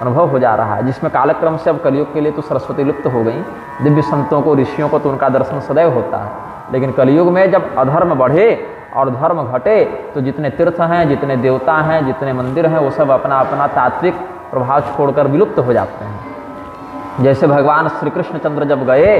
अनुभव हो जा रहा है, जिसमें कालक्रम से अब कलयुग के लिए तो सरस्वती लुप्त हो गई। दिव्य संतों को, ऋषियों को तो उनका दर्शन सदैव होता है, लेकिन कलयुग में जब अधर्म बढ़े और धर्म घटे, तो जितने तीर्थ हैं, जितने देवता हैं, जितने मंदिर हैं, वो सब अपना अपना तात्विक प्रभाव छोड़कर विलुप्त हो जाते हैं। जैसे भगवान श्री कृष्णचंद्र जब गए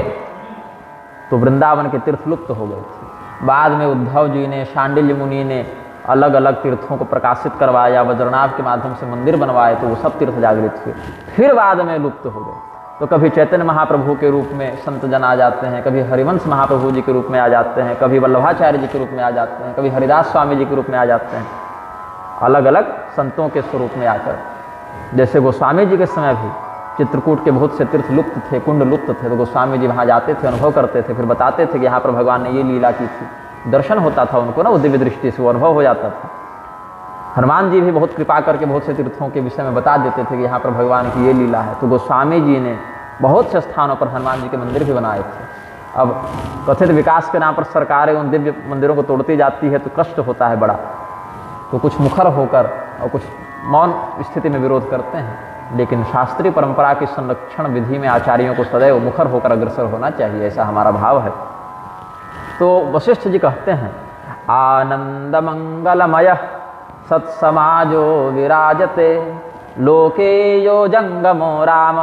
तो वृंदावन के तीर्थ लुप्त हो गए थे। बाद में उद्धव जी ने, शांडिल्य मुनि ने अलग अलग तीर्थों को प्रकाशित करवाया, वज्रनाभ के माध्यम से मंदिर बनवाए, तो वो सब तीर्थ जागृत हुए, फिर बाद में लुप्त हो गए। तो कभी चैतन्य महाप्रभु के रूप में संत जन आ जाते हैं, कभी हरिवंश महाप्रभु जी के रूप में आ जाते हैं, कभी वल्लभाचार्य जी के रूप में आ जाते हैं, कभी हरिदास स्वामी जी के रूप में आ जाते हैं, अलग अलग संतों के स्वरूप में आकर। जैसे गोस्वामी जी के समय भी चित्रकूट के बहुत से तीर्थ लुप्त थे, कुंड लुप्त थे, तो गोस्वामी जी वहाँ जाते थे, अनुभव करते थे, फिर बताते थे कि यहाँ पर भगवान ने ये लीला की थी। दर्शन होता था उनको ना, वो दिव्य दृष्टि से वो अनुभव हो जाता था। हनुमान जी भी बहुत कृपा करके बहुत से तीर्थों के विषय में बता देते थे कि यहाँ पर भगवान की ये लीला है। तो गोस्वामी जी ने बहुत से स्थानों पर हनुमान जी के मंदिर भी बनाए थे। अब कथित विकास के नाम पर सरकारें उन दिव्य मंदिरों को तोड़ती जाती है, तो कष्ट होता है बड़ा, तो कुछ मुखर होकर और कुछ मौन स्थिति में विरोध करते हैं। लेकिन शास्त्रीय परंपरा की संरक्षण विधि में आचार्यों को सदैव मुखर होकर अग्रसर होना चाहिए, ऐसा हमारा भाव है। तो वशिष्ठ जी कहते हैं, आनंद मंगलमय सत्समाजो विराजते, लोके यो जंगमो राम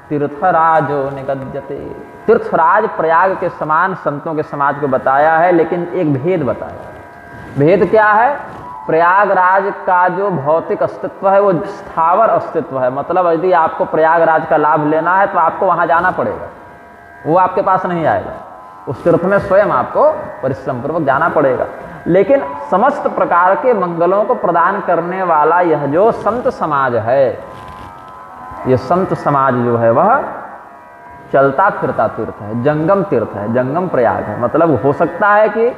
तीर्थराजो निगद्यते। तीर्थराज प्रयाग के समान संतों के समाज को बताया है, लेकिन एक भेद बताया। भेद क्या है? प्रयागराज का जो भौतिक अस्तित्व है वो स्थावर अस्तित्व है। मतलब यदि आपको प्रयागराज का लाभ लेना है तो आपको वहाँ जाना पड़ेगा, वो आपके पास नहीं आएगा। उस तीर्थ में स्वयं आपको परिश्रम पूर्वक जाना पड़ेगा। लेकिन समस्त प्रकार के मंगलों को प्रदान करने वाला यह जो संत समाज है, ये संत समाज जो है वह चलता फिरता तीर्थ है, जंगम तीर्थ है, जंगम प्रयाग है। मतलब हो सकता है कि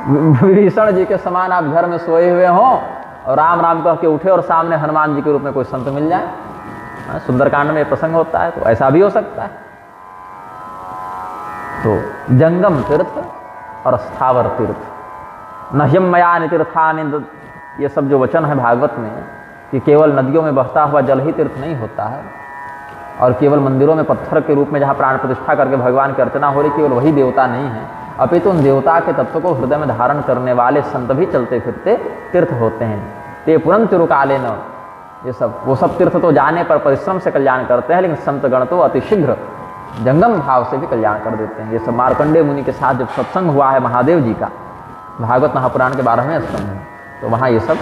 विभीषण जी के समान आप घर में सोए हुए हों और राम राम कह के उठे और सामने हनुमान जी के रूप में कोई संत मिल जाए। सुंदरकांड में प्रसंग होता है, तो ऐसा भी हो सकता है। तो जंगम तीर्थ और स्थावर तीर्थ, नह्यम मयानि तीर्थानि, ये सब जो वचन है भागवत में कि केवल नदियों में बहता हुआ जल ही तीर्थ नहीं होता है, और केवल मंदिरों में पत्थर के रूप में जहाँ प्राण प्रतिष्ठा करके भगवान की अर्चना हो रही, केवल वही देवता नहीं है। अपितु उन देवता के तत्व को हृदय में धारण करने वाले संत भी चलते फिरते तीर्थ होते हैं। ते पुरन तिरुकाले न, ये सब वो सब तीर्थ तो जाने पर परिश्रम से कल्याण करते हैं, लेकिन संत गण तो अतिशीघ्र जंगम भाव से भी कल्याण कर देते हैं। ये सब मार्कंडेय मुनि के साथ जब सत्संग हुआ है महादेव जी का, भागवत महापुराण के 12वें स्कंध में, तो वहाँ ये सब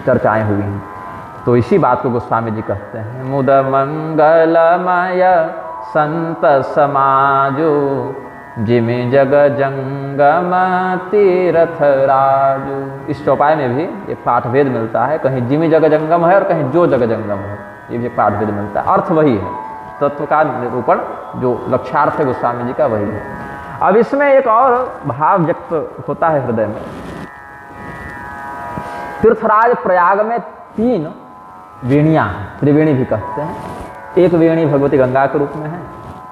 चर्चाएं हुई हैं। तो इसी बात को गोस्वामी जी कहते हैं, मुद मंगलमय संत समाजो जिमि जग जंगम तीर्थ राजू। इस चौपाई में भी एक पाठ भेद मिलता है, कहीं जिमि जग जंगम है और कहीं जो जग जंगम है, ये भी एक पाठ भेद मिलता है। अर्थ वही है, तत्व का निरूपण जो लक्ष्यार्थ है गोस्वामी जी का वही है। अब इसमें एक और भाव व्यक्त होता है हृदय में। तीर्थराज प्रयाग में 3 वेणियां हैं, त्रिवेणी भी कहते हैं। एक वेणी भगवती गंगा के रूप में है,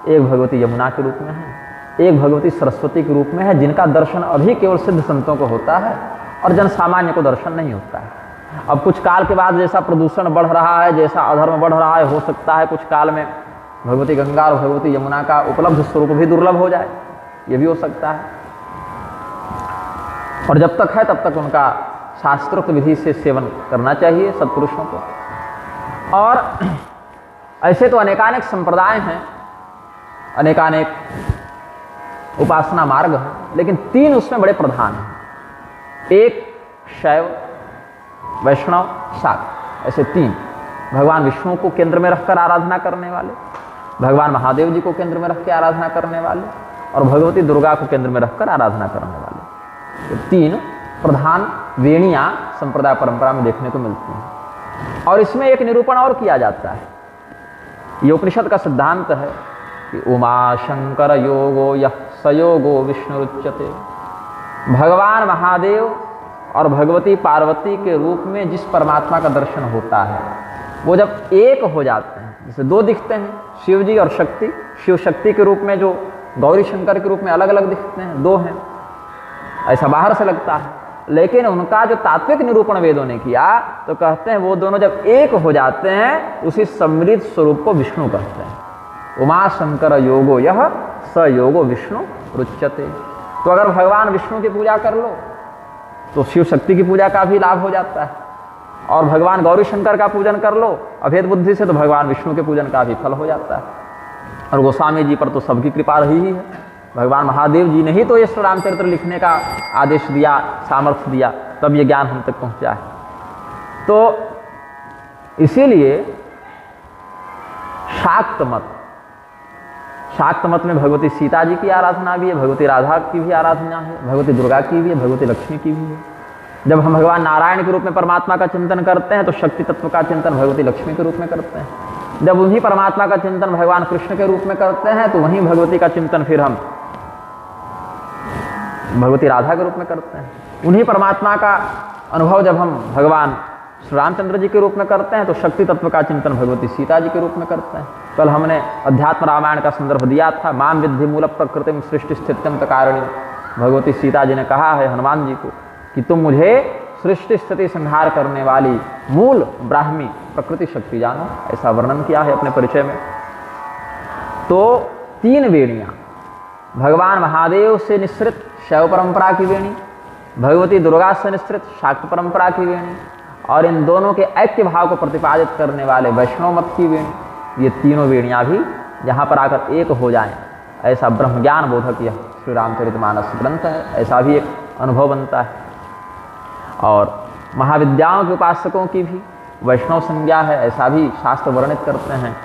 एक भगवती यमुना के रूप में है, एक भगवती सरस्वती के रूप में है, जिनका दर्शन अभी केवल सिद्ध संतों को होता है और जन सामान्य को दर्शन नहीं होता है। अब कुछ काल के बाद जैसा प्रदूषण बढ़ रहा है, जैसा अधर्म बढ़ रहा है, हो सकता है कुछ काल में भगवती गंगा और भगवती यमुना का उपलब्ध स्वरूप भी दुर्लभ हो जाए, ये भी हो सकता है। और जब तक है तब तक उनका शास्त्रोक्त विधि से सेवन करना चाहिए सत्पुरुषों को। और ऐसे तो अनेकानेक संप्रदाय हैं, अनेकानेक उपासना मार्ग हैं, लेकिन 3 उसमें बड़े प्रधान हैं। एक शैव, वैष्णव, शाक्त, ऐसे 3। भगवान विष्णु को केंद्र में रखकर आराधना करने वाले, भगवान महादेव जी को केंद्र में रख के आराधना करने वाले, और भगवती दुर्गा को केंद्र में रखकर आराधना करने वाले। तो 3 प्रधान वेणियां संप्रदाय परंपरा में देखने को मिलती हैं। और इसमें एक निरूपण और किया जाता है। ये उपनिषद का सिद्धांत है कि उमा शंकर योगो यः सयोगो विष्णुरुच्यते। भगवान महादेव और भगवती पार्वती के रूप में जिस परमात्मा का दर्शन होता है, वो जब एक हो जाते हैं, जैसे 2 दिखते हैं, शिव जी और शक्ति, शिव शक्ति के रूप में जो गौरी शंकर के रूप में अलग अलग दिखते हैं, 2 हैं, ऐसा बाहर से लगता है। लेकिन उनका जो तात्विक निरूपण वेदों ने किया, तो कहते हैं वो दोनों जब एक हो जाते हैं, उसी सम्मिलित स्वरूप को विष्णु कहते हैं। उमा शंकर योगो यह स योगो विष्णु रुच्यते। तो अगर भगवान विष्णु की पूजा कर लो तो शिव शक्ति की पूजा का भी लाभ हो जाता है, और भगवान गौरी शंकर का पूजन कर लो अभेद बुद्धि से तो भगवान विष्णु के पूजन का भी फल हो जाता है। और गोस्वामी जी पर तो सबकी कृपा रही ही है। भगवान महादेव जी ने ही तो ये श्री रामचरित्र लिखने का आदेश दिया, सामर्थ्य दिया, तब ये ज्ञान हम तक पहुंचा है। तो इसीलिए शाक्त मत में भगवती सीता जी की आराधना भी है, भगवती राधा की भी आराधना है, भगवती दुर्गा की भी है, भगवती लक्ष्मी की भी है। जब हम भगवान नारायण के रूप में परमात्मा का चिंतन करते हैं तो शक्ति तत्व का चिंतन भगवती लक्ष्मी के रूप में करते हैं। जब उन्हीं परमात्मा का चिंतन भगवान कृष्ण के रूप में करते हैं तो वहीं भगवती का चिंतन फिर हम भगवती राधा के रूप में करते हैं। उन्हीं परमात्मा का अनुभव जब हम भगवान श्री रामचंद्र जी के रूप में करते हैं तो शक्ति तत्व का चिंतन भगवती सीता जी के रूप में करते हैं। कल हमने अध्यात्म रामायण का संदर्भ दिया था, माम विद्धि मूल प्रकृतिम सृष्टि स्थित्यम तकारिणी। भगवती सीता जी ने कहा है हनुमान जी को कि तुम मुझे सृष्टि स्थिति संहार करने वाली मूल ब्राह्मी प्रकृति शक्ति जानो, ऐसा वर्णन किया है अपने परिचय में। तो 3 वेणियां, भगवान महादेव से निश्रित शैव परंपरा की वेणी, भगवती दुर्गा से निश्रित शाक्त परंपरा की वेणी, और इन दोनों के ऐक्य भाव को प्रतिपादित करने वाले वैष्णव मत की वेणी। ये तीनों वेणियां भी यहाँ पर आकर एक हो जाएं, ऐसा ब्रह्म ज्ञान बोधक यह श्री रामचरितमानस ग्रंथ है, ऐसा भी एक अनुभव बनता है। और महाविद्याओं के उपासकों की भी वैष्णव संज्ञा है, ऐसा भी शास्त्र वर्णित करते हैं।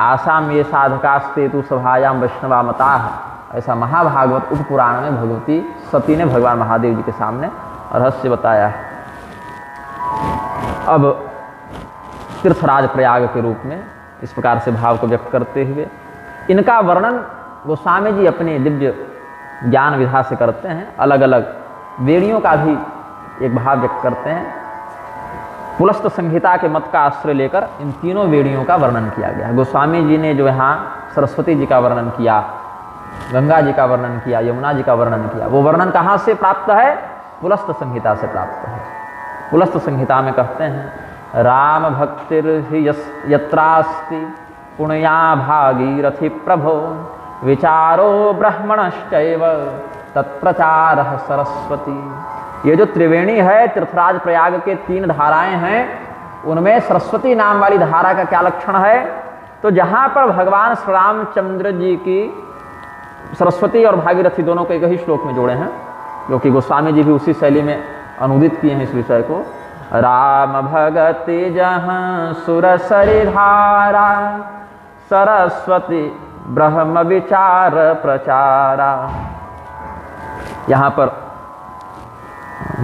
आसाम ये साधकास्ते तु सभायाम वैष्णवा मता है, ऐसा महाभागवत उपपुराण में भगवती सती ने भगवान महादेव जी के सामने रहस्य बताया है। अब तीर्थराज प्रयाग के रूप में इस प्रकार से भाव को व्यक्त करते हुए इनका वर्णन गोस्वामी जी अपने दिव्य ज्ञान विधा से करते हैं। अलग अलग वेणियों का भी एक भाव व्यक्त करते हैं। पुलस्त संहिता के मत का आश्रय लेकर इन तीनों वेणियों का वर्णन किया गया है। गोस्वामी जी ने जो यहाँ सरस्वती जी का वर्णन किया, गंगा जी का वर्णन किया, यमुना जी का वर्णन किया, वो वर्णन कहाँ से प्राप्त है? पुलस्त संहिता से प्राप्त है। पुलस्त संहिता में कहते हैं राम भक्तिर यत्रास्ति पुण्या भागीरथि प्रभो विचारो ब्राह्मणश्चैव तत्प्रचारः सरस्वती। ये जो त्रिवेणी है, तीर्थराज प्रयाग के 3 धाराएं हैं, उनमें सरस्वती नाम वाली धारा का क्या लक्षण है? तो जहाँ पर भगवान श्री रामचंद्र जी की सरस्वती और भागीरथी दोनों को एक ही श्लोक में जोड़े हैं, जो कि गोस्वामी जी भी उसी शैली में अनुदित किए हैं इस विषय को। राम भगति जहाँ सुरसरी धारा, सरस्वती ब्रह्म विचार प्रचारा। यहाँ पर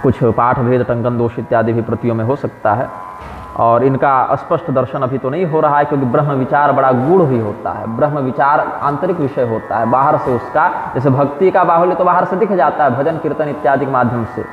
कुछ पाठ भेद टंकन दोष इत्यादि भी प्रतियों में हो सकता है, और इनका स्पष्ट दर्शन अभी तो नहीं हो रहा है, क्योंकि ब्रह्म विचार बड़ा गूढ़ भी होता है। ब्रह्म विचार आंतरिक विषय होता है, बाहर से उसका, जैसे भक्ति का बाहुल्य तो बाहर से दिख जाता है भजन कीर्तन इत्यादि के माध्यम से,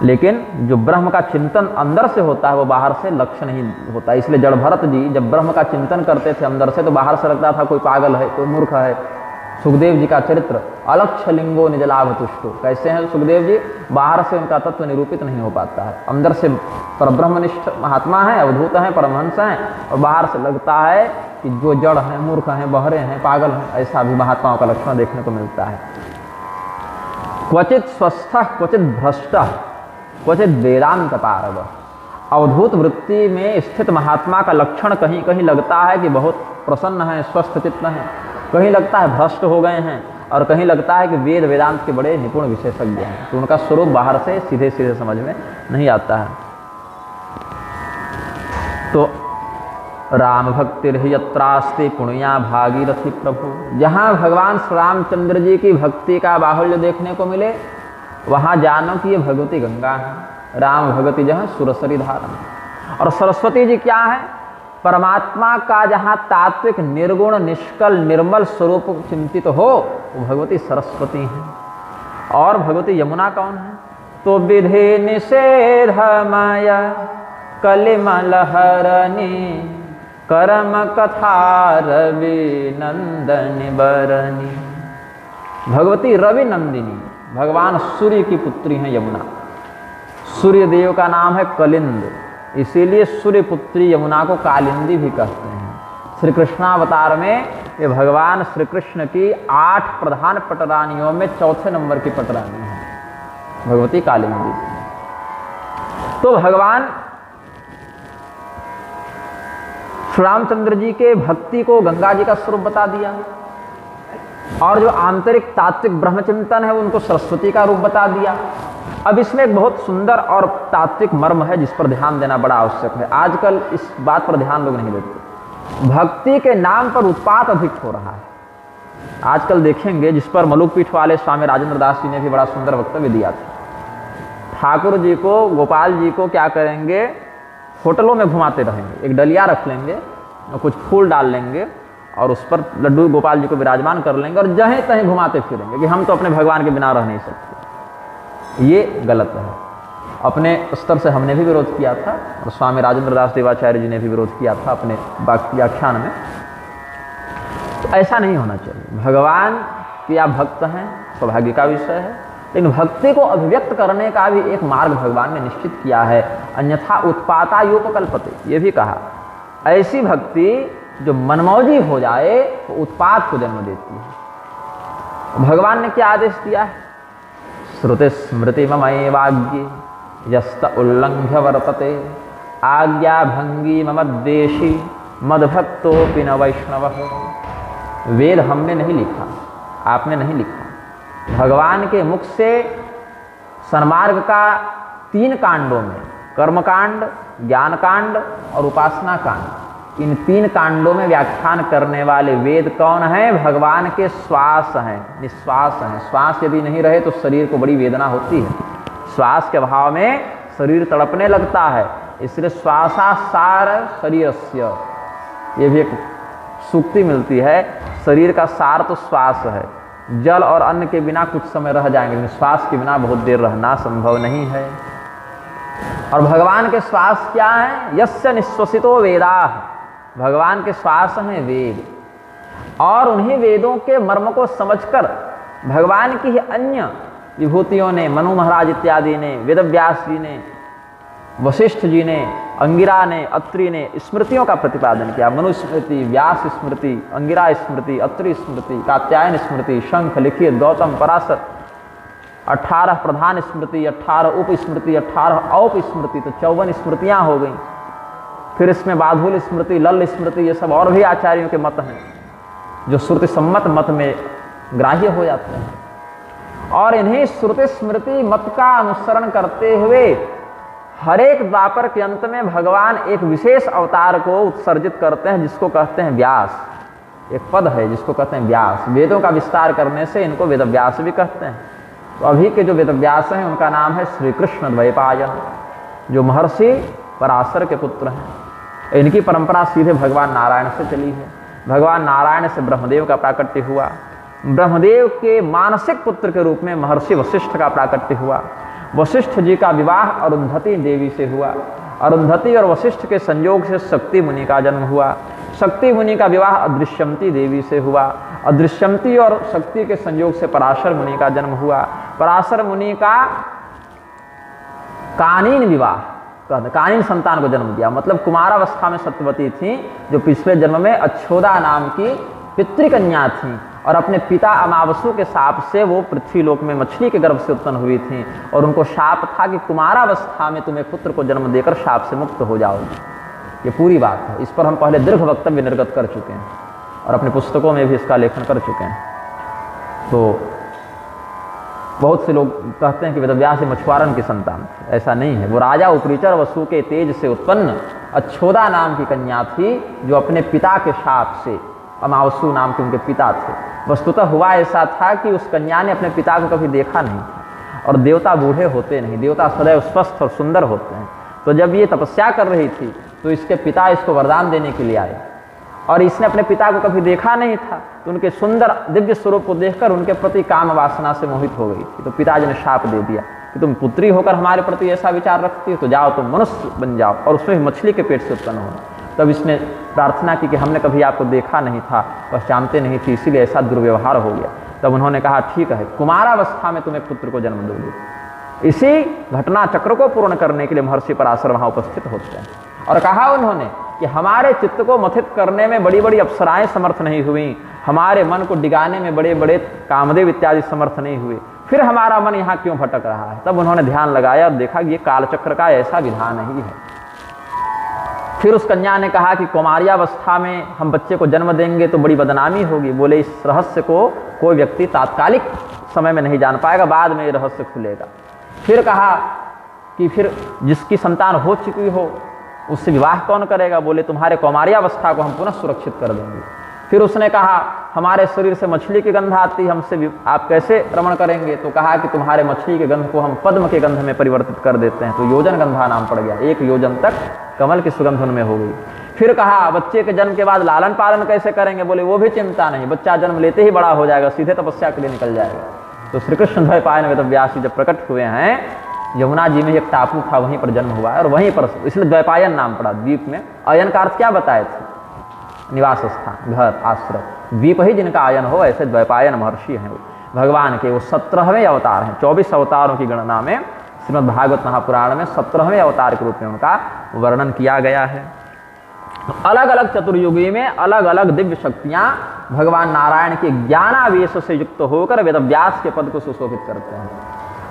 लेकिन जो ब्रह्म का चिंतन अंदर से होता है वो बाहर से लक्ष्य नहीं होता। इसलिए जड़ भरत जी जब ब्रह्म का चिंतन करते थे अंदर से, तो बाहर से लगता था कोई पागल है, कोई मूर्ख है। सुखदेव जी का चरित्र अलक्ष्य लिंगो निजलाभ तुष्टो, कैसे हैं सुखदेव जी? बाहर से उनका तत्व निरूपित नहीं हो पाता है, अंदर से परब्रह्मनिष्ठ महात्मा है, अवधूत हैं, परमहंस हैं, और बाहर से लगता है कि जो जड़ हैं, मूर्ख हैं, बहरे हैं, पागल हैं। ऐसा भी महात्माओं का लक्षण देखने को मिलता है। क्वचित स्वस्थ, क्वचित भ्रष्ट, क्वचित वेदांत पारग। अवधूत वृत्ति में स्थित महात्मा का लक्षण कहीं कहीं लगता है कि बहुत प्रसन्न है, स्वस्थ चित्त है, कहीं लगता है भ्रष्ट हो गए हैं, और कहीं लगता है कि वेद वेदांत के बड़े निपुण विशेषज्ञ हैं। तो उनका स्वरूप बाहर से सीधे सीधे समझ में नहीं आता है। तो राम भक्तिर्यत्रास्ति पुण्या भागीरथी प्रभु, जहाँ भगवान श्री रामचंद्र जी की भक्ति का बाहुल्य देखने को मिले, वहाँ जानो कि ये भगवती गंगा है। राम भगवती जहाँ सुरसरी धारा, और सरस्वती जी क्या है? परमात्मा का जहाँ तात्विक निर्गुण निष्कल निर्मल स्वरूप चिंतित हो, वो भगवती सरस्वती हैं। और भगवती यमुना कौन है? तो विधि निषेधमय कलिमल हरणी, कर्म कथा रवि नंदनी बरनी। भगवती रवि नंदिनी, भगवान सूर्य की पुत्री हैं यमुना। सूर्य देव का नाम है कलिंद, इसीलिए सूर्य पुत्री यमुना को कालिंदी भी कहते हैं। श्री कृष्णावतार में ये भगवान श्री कृष्ण की 8 प्रधान पटरानियों में 4थे नंबर की पटरानी है भगवती कालिंदी। तो भगवान श्री रामचंद्र जी के भक्ति को गंगा जी का स्वरूप बता दिया, और जो आंतरिक तात्विक ब्रह्मचिंतन है उनको सरस्वती का रूप बता दिया। अब इसमें एक बहुत सुंदर और तात्विक मर्म है जिस पर ध्यान देना बड़ा आवश्यक है। आजकल इस बात पर ध्यान लोग नहीं देते। भक्ति के नाम पर उत्पात अधिक हो रहा है आजकल, देखेंगे, जिस पर मलुकपीठ वाले स्वामी राजेंद्र दास जी ने भी बड़ा सुंदर वक्तव्य दिया था। ठाकुर जी को, गोपाल जी को क्या करेंगे, होटलों में घुमाते रहेंगे, एक डलिया रख लेंगे और कुछ फूल डाल लेंगे और उस पर लड्डू गोपाल जी को विराजमान कर लेंगे और जहें तहें घुमाते फिरेंगे कि हम तो अपने भगवान के बिना रह नहीं सकते। ये गलत है। अपने स्तर से हमने भी विरोध किया था, और स्वामी राजेंद्र दास देवाचार्य जी ने भी विरोध किया था अपने व्याख्यान में। तो ऐसा नहीं होना चाहिए। भगवान के आप भक्त हैं, सौभाग्य का विषय है, लेकिन भक्ति को अभिव्यक्त करने का भी एक मार्ग भगवान ने निश्चित किया है। अन्यथा उत्पाता योपकल्पते, ये भी कहा, ऐसी भक्ति जो मनमौजी हो जाए वो उत्पात को जन्म देती है। भगवान ने क्या आदेश दिया है? श्रुति स्मृति ममैवाज्ञे यस्त उल्लंघ्य वर्तते, आज्ञा भंगी ममद्वेषी मद्भक्तोऽपि न वैष्णवः। वेद हमने नहीं लिखा, आपने नहीं लिखा। भगवान के मुख से सन्मार्ग का 3 कांडों में, कर्मकांड, ज्ञान कांड और उपासना कांड, इन 3 कांडों में व्याख्यान करने वाले वेद कौन हैं? भगवान के श्वास हैं, निश्वास हैं। श्वास यदि नहीं रहे तो शरीर को बड़ी वेदना होती है। श्वास के अभाव में शरीर तड़पने लगता है, इसलिए श्वासासार शरीरस्य, ये भी एक सूक्ति मिलती है। शरीर का सार तो श्वास है। जल और अन्न के बिना कुछ समय रह जाएंगे, लेकिन श्वास के बिना बहुत देर रहना संभव नहीं है। और भगवान के श्वास क्या है? यस्य निश्वसितो वेदाः, भगवान के श्वास हैं वेद। और उन्हीं वेदों के मर्म को समझकर भगवान की ही अन्य विभूतियों ने, मनु महाराज इत्यादि ने, वेदव्यास जी ने वशिष्ठ जी ने, अंगिरा ने, अत्रि ने स्मृतियों का प्रतिपादन किया। मनुस्मृति, व्यास स्मृति, अंगिरा स्मृति, अत्रि स्मृति, कात्यायन स्मृति, शंख, लिखित, गौतम, पराशर, 18 प्रधान स्मृति, 18 उप स्मृति, 18 औप स्मृति, तो 54 स्मृतियां हो गई। फिर इसमें बाधुल स्मृति, लल स्मृति, ये सब और भी आचार्यों के मत हैं जो श्रुति सम्मत मत में ग्राह्य हो जाते हैं। और इन्हीं श्रुति स्मृति मत का अनुसरण करते हुए हर एक द्वापर के अंत में भगवान एक विशेष अवतार को उत्सर्जित करते हैं जिसको कहते हैं व्यास। एक पद है जिसको कहते हैं व्यास। वेदों का विस्तार करने से इनको वेदव्यास भी कहते हैं। तो अभी के जो वेदव्यास हैं उनका नाम है श्री कृष्ण द्वैपायन, जो महर्षि पराशर के पुत्र हैं। इनकी परंपरा सीधे भगवान नारायण से चली है। भगवान नारायण से ब्रह्मदेव का प्राकट्य हुआ। ब्रह्मदेव के मानसिक पुत्र के रूप में महर्षि वशिष्ठ का प्राकट्य हुआ। वशिष्ठ जी का विवाह अरुंधति देवी से हुआ। अरुंधति और वशिष्ठ के संयोग से शक्ति मुनि का जन्म हुआ। शक्ति मुनि का विवाह अदृश्यमती देवी से हुआ। अदृश्यमती और शक्ति के संयोग से पराशर मुनि का जन्म हुआ। पराशर मुनि का कानीन विवाह, कानीन संतान को जन्म दिया। मतलब कुमारावस्था में सत्यवती थी, जो पिछले जन्म में अच्छोदा नाम की पितृकन्या थी और अपने पिता अमावसु के शाप से वो पृथ्वीलोक में मछली के गर्भ से उत्पन्न हुई थी। और उनको शाप था कि कुमारावस्था में तुम्हें पुत्र को जन्म देकर शाप से मुक्त हो जाओगी। ये पूरी बात है। इस पर हम पहले दीर्घ वक्तव्य निर्गत कर चुके हैं और अपने पुस्तकों में भी इसका लेखन कर चुके हैं। तो बहुत से लोग कहते हैं कि वेदव्यास मछुआरन की संतान थी। ऐसा नहीं है। वो राजा उपरिचर वसु के तेज से उत्पन्न अच्छोदा नाम की कन्या थी, जो अपने पिता के शाप से, अमावसु नाम के उनके पिता थे। वस्तुतः हुआ ऐसा था कि उस कन्या ने अपने पिता को कभी देखा नहीं और देवता बूढ़े होते नहीं, देवता सदैव स्वस्थ और सुंदर होते हैं। तो जब ये तपस्या कर रही थी तो इसके पिता इसको वरदान देने के लिए आए और इसने अपने पिता को कभी देखा नहीं था। तो उनके सुंदर दिव्य स्वरूप को देखकर उनके प्रति काम वासना से मोहित हो गई थी। तो पिताजी ने शाप दे दिया कि तुम पुत्री होकर हमारे प्रति ऐसा विचार रखती हो, तो जाओ तुम मनुष्य बन जाओ और उसमें भी मछली के पेट से उत्पन्न हो। तब इसने प्रार्थना की कि हमने कभी आपको देखा नहीं था, बस जानते नहीं थी, इसीलिए ऐसा दुर्व्यवहार हो गया। तब उन्होंने कहा ठीक है, कुमारावस्था में तुम्हें पुत्र को जन्म दोगे। इसी घटना चक्र को पूर्ण करने के लिए महर्षि पराशर वहां उपस्थित होते हैं। और कहा उन्होंने कि हमारे चित्त को मथित करने में बड़ी बड़ी अप्सराएं समर्थ नहीं हुई, हमारे मन को डिगाने में बड़े बड़े कामदेव इत्यादि समर्थ नहीं हुए, फिर हमारा मन यहाँ क्यों भटक रहा है। तब उन्होंने ध्यान लगाया और देखा कि ये कालचक्र का ऐसा विधान ही है। फिर उस कन्या ने कहा कि कुमार्यावस्था में हम बच्चे को जन्म देंगे तो बड़ी बदनामी होगी। बोले इस रहस्य को कोई व्यक्ति तात्कालिक समय में नहीं जान पाएगा, बाद में ये रहस्य खुलेगा। फिर कहा कि फिर जिसकी संतान हो चुकी हो उससे विवाह कौन करेगा। बोले तुम्हारे कुमार्यावस्था को हम पुनः सुरक्षित कर देंगे। फिर उसने कहा हमारे शरीर से मछली की गंध आती, हमसे आप कैसे रमण करेंगे। तो कहा कि तुम्हारे मछली के गंध को हम पद्म के गंध में परिवर्तित कर देते हैं। तो योजन गंधा नाम पड़ गया। 1 योजन तक कमल की सुगंध उनमें हो गई। फिर कहा बच्चे के जन्म के बाद लालन पालन कैसे करेंगे। बोले वो भी चिंता नहीं, बच्चा जन्म लेते ही बड़ा हो जाएगा, सीधे तपस्या के लिए निकल जाएगा। तो श्री कृष्ण द्वैपायन वेदव्यास जब प्रकट हुए हैं, यमुना जी में एक टापू था, वहीं पर जन्म हुआ है और वहीं पर, इसलिए द्वैपायन नाम पड़ा। द्वीप में अयन का अर्थ क्या बताए थे, निवास स्थान, घर, आश्रय। द्वीप ही जिनका आयन हो, ऐसे द्वैपायन महर्षि हैं। वो भगवान के वो 17वें अवतार हैं। 24 अवतारों की गणना में श्रीमद् भागवत महापुराण में 17वें अवतार के रूप में उनका वर्णन किया गया है। अलग अलग चतुर्युगी में अलग अलग दिव्य शक्तियां भगवान नारायण के ज्ञानावेश से युक्त होकर वेदव्यास के पद को सुशोभित करते हैं।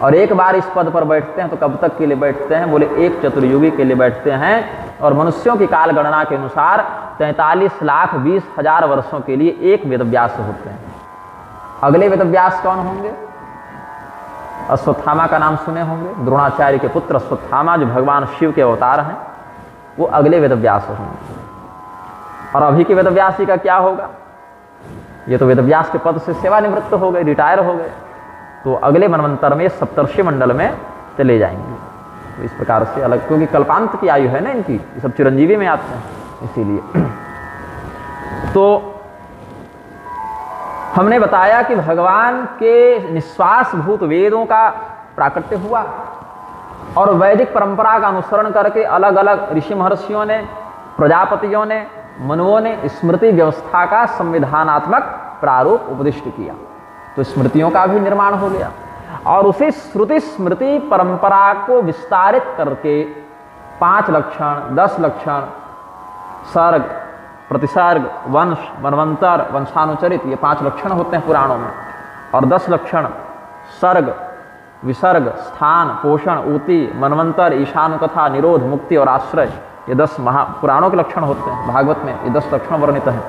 और एक बार इस पद पर बैठते हैं तो कब तक के लिए बैठते हैं। बोले 1 चतुर्युगी के लिए बैठते हैं। और मनुष्यों की काल गणना के अनुसार 43,20,000 वर्षों के लिए एक वेदव्यास होते हैं। अगले वेदव्यास कौन होंगे। अश्वत्थामा का नाम सुने होंगे, द्रोणाचार्य के पुत्र अश्वत्थामा जो भगवान शिव के अवतार हैं, वो अगले वेदव्यास होंगे। और अभी के वेदव्यास जी का क्या होगा। ये तो वेदव्यास के पद से सेवानिवृत्त हो गए, रिटायर हो गए, तो अगले मनवंतर में सप्तर्षि मंडल में चले जाएंगे। तो इस प्रकार से अलग, क्योंकि कल्पांत की आयु है ना इनकी, ये सब चिरंजीवी में आते हैं, इसीलिए। तो हमने बताया कि भगवान के निश्वास भूत वेदों का प्राकट्य हुआ और वैदिक परंपरा का अनुसरण करके अलग अलग ऋषि महर्षियों ने, प्रजापतियों ने, मनुओं ने स्मृति व्यवस्था का संविधानात्मक प्रारूप उपदिष्ट किया। तो स्मृतियों का भी निर्माण हो गया और उसी श्रुति स्मृति परंपरा को विस्तारित करके 5 लक्षण, 10 लक्षण, सर्ग, प्रतिसर्ग, वंश, मनवंतर, वंशानुचरित, ये 5 लक्षण होते हैं पुराणों में। और 10 लक्षण सर्ग, विसर्ग, स्थान, पोषण, ऊति, मनवंतर, ईशानुकथा, निरोध, मुक्ति और आश्रय, ये 10 पुराणों के लक्षण होते हैं। भागवत में ये 10 लक्षण वर्णित हैं।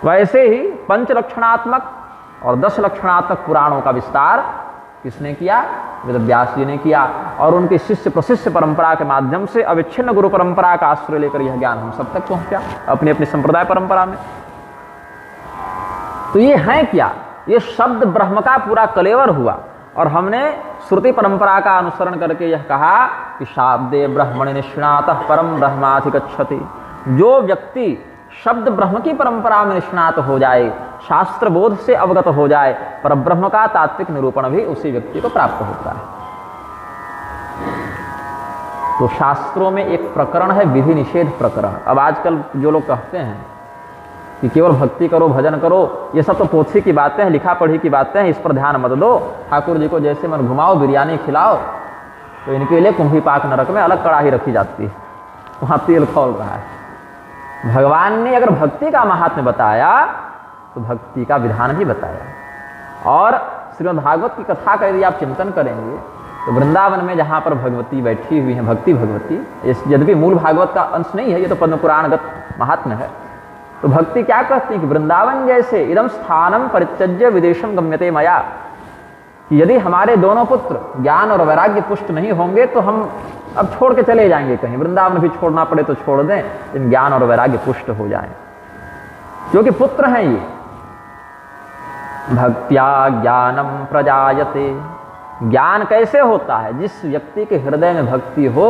वैसे ही 5 लक्षणात्मक और 10 लक्षणात्मक पुराणों का विस्तार किसने किया? वेदव्यास जी ने किया। और उनके शिष्य प्रशिष्य परंपरा के माध्यम से अविच्छिन्न गुरु परंपरा का आश्रय लेकर यह ज्ञान हम सब तक पहुंचा, अपनी अपनी संप्रदाय परंपरा में। तो ये है क्या? ये शब्द ब्रह्म का पूरा कलेवर हुआ। और हमने श्रुति परंपरा का अनुसरण करके यह कहा कि शाब्दे ब्रह्मणि निष्णातः परम ब्रह्माधिगच्छति। जो व्यक्ति शब्द ब्रह्म की परंपरा में निष्णात हो जाए, शास्त्र बोध से अवगत हो जाए, पर ब्रह्म का तात्विक निरूपण भी उसी व्यक्ति को प्राप्त होता है। तो शास्त्रों में एक प्रकरण है विधि निषेध प्रकरण। अब आजकल जो लोग कहते हैं कि केवल भक्ति करो, भजन करो, ये सब तो पोथी की बातें हैं, लिखा पढ़ी की बातें हैं, इस पर ध्यान मत दो। ठाकुर जी को जैसे मन घुमाओ, बिरयानी खिलाओ, तो इनके लिए कुंभी पाक नरक में अलग कड़ाही रखी जाती है, वहाँ तेल खौल रहा है। भगवान ने अगर भक्ति का महात्म्य बताया तो भक्ति का विधान भी बताया। और श्रीमद् भागवत की कथा का यदि आप चिंतन करेंगे तो वृंदावन में जहाँ पर भगवती बैठी हुई हैं, भक्ति भगवती, यद्यपि मूल भागवत का अंश नहीं है, ये तो पद्म पुराणगत महात्म्य है। तो भक्ति क्या कहती है कि वृंदावन जैसे इदम स्थानम परित्यज्य विदेशम गम्यते मया, कि यदि हमारे दोनों पुत्र ज्ञान और वैराग्य पुष्ट नहीं होंगे तो हम अब छोड़ के चले जाएंगे कहीं, वृंदावन भी छोड़ना पड़े तो छोड़ दें, इन ज्ञान और वैराग्य पुष्ट हो जाएं, क्योंकि पुत्र हैं ये। भक्त्या ज्ञानम प्रजायते। ज्ञान कैसे होता है? जिस व्यक्ति के हृदय में भक्ति हो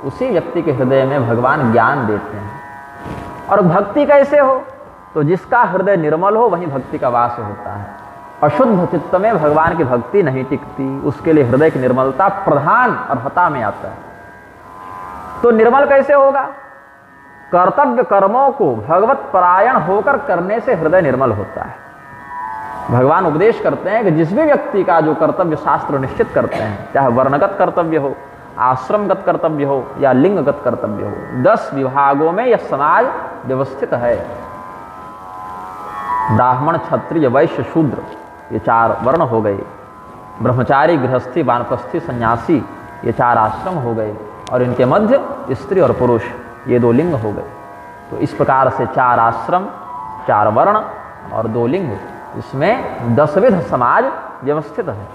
उसी व्यक्ति के हृदय में भगवान ज्ञान देते हैं। और भक्ति कैसे हो? तो जिसका हृदय निर्मल हो वहीं भक्ति का वास होता है। अशुद्ध चित्त में भगवान की भक्ति नहीं टिकती, उसके लिए हृदय की निर्मलता प्रधान अर्हता में आता है। तो निर्मल कैसे होगा? कर्तव्य कर्मों को भगवत परायण होकर करने से हृदय निर्मल होता है। भगवान उपदेश करते हैं कि जिस भी व्यक्ति का जो कर्तव्य शास्त्र निश्चित करते हैं, चाहे वर्णगत कर्तव्य हो, आश्रमगत कर्तव्य हो या लिंगगत कर्तव्य हो, 10 विभागों में यह समाज व्यवस्थित है। ब्राह्मण, क्षत्रिय, वैश्य, शूद्र, ये 4 वर्ण हो गए। ब्रह्मचारी, गृहस्थी, वानप्रस्थी, सन्यासी, ये 4 आश्रम हो गए। और इनके मध्य स्त्री और पुरुष, ये 2 लिंग हो गए। तो इस प्रकार से 4 आश्रम, 4 वर्ण और 2 लिंग, इसमें 10 विध समाज व्यवस्थित है।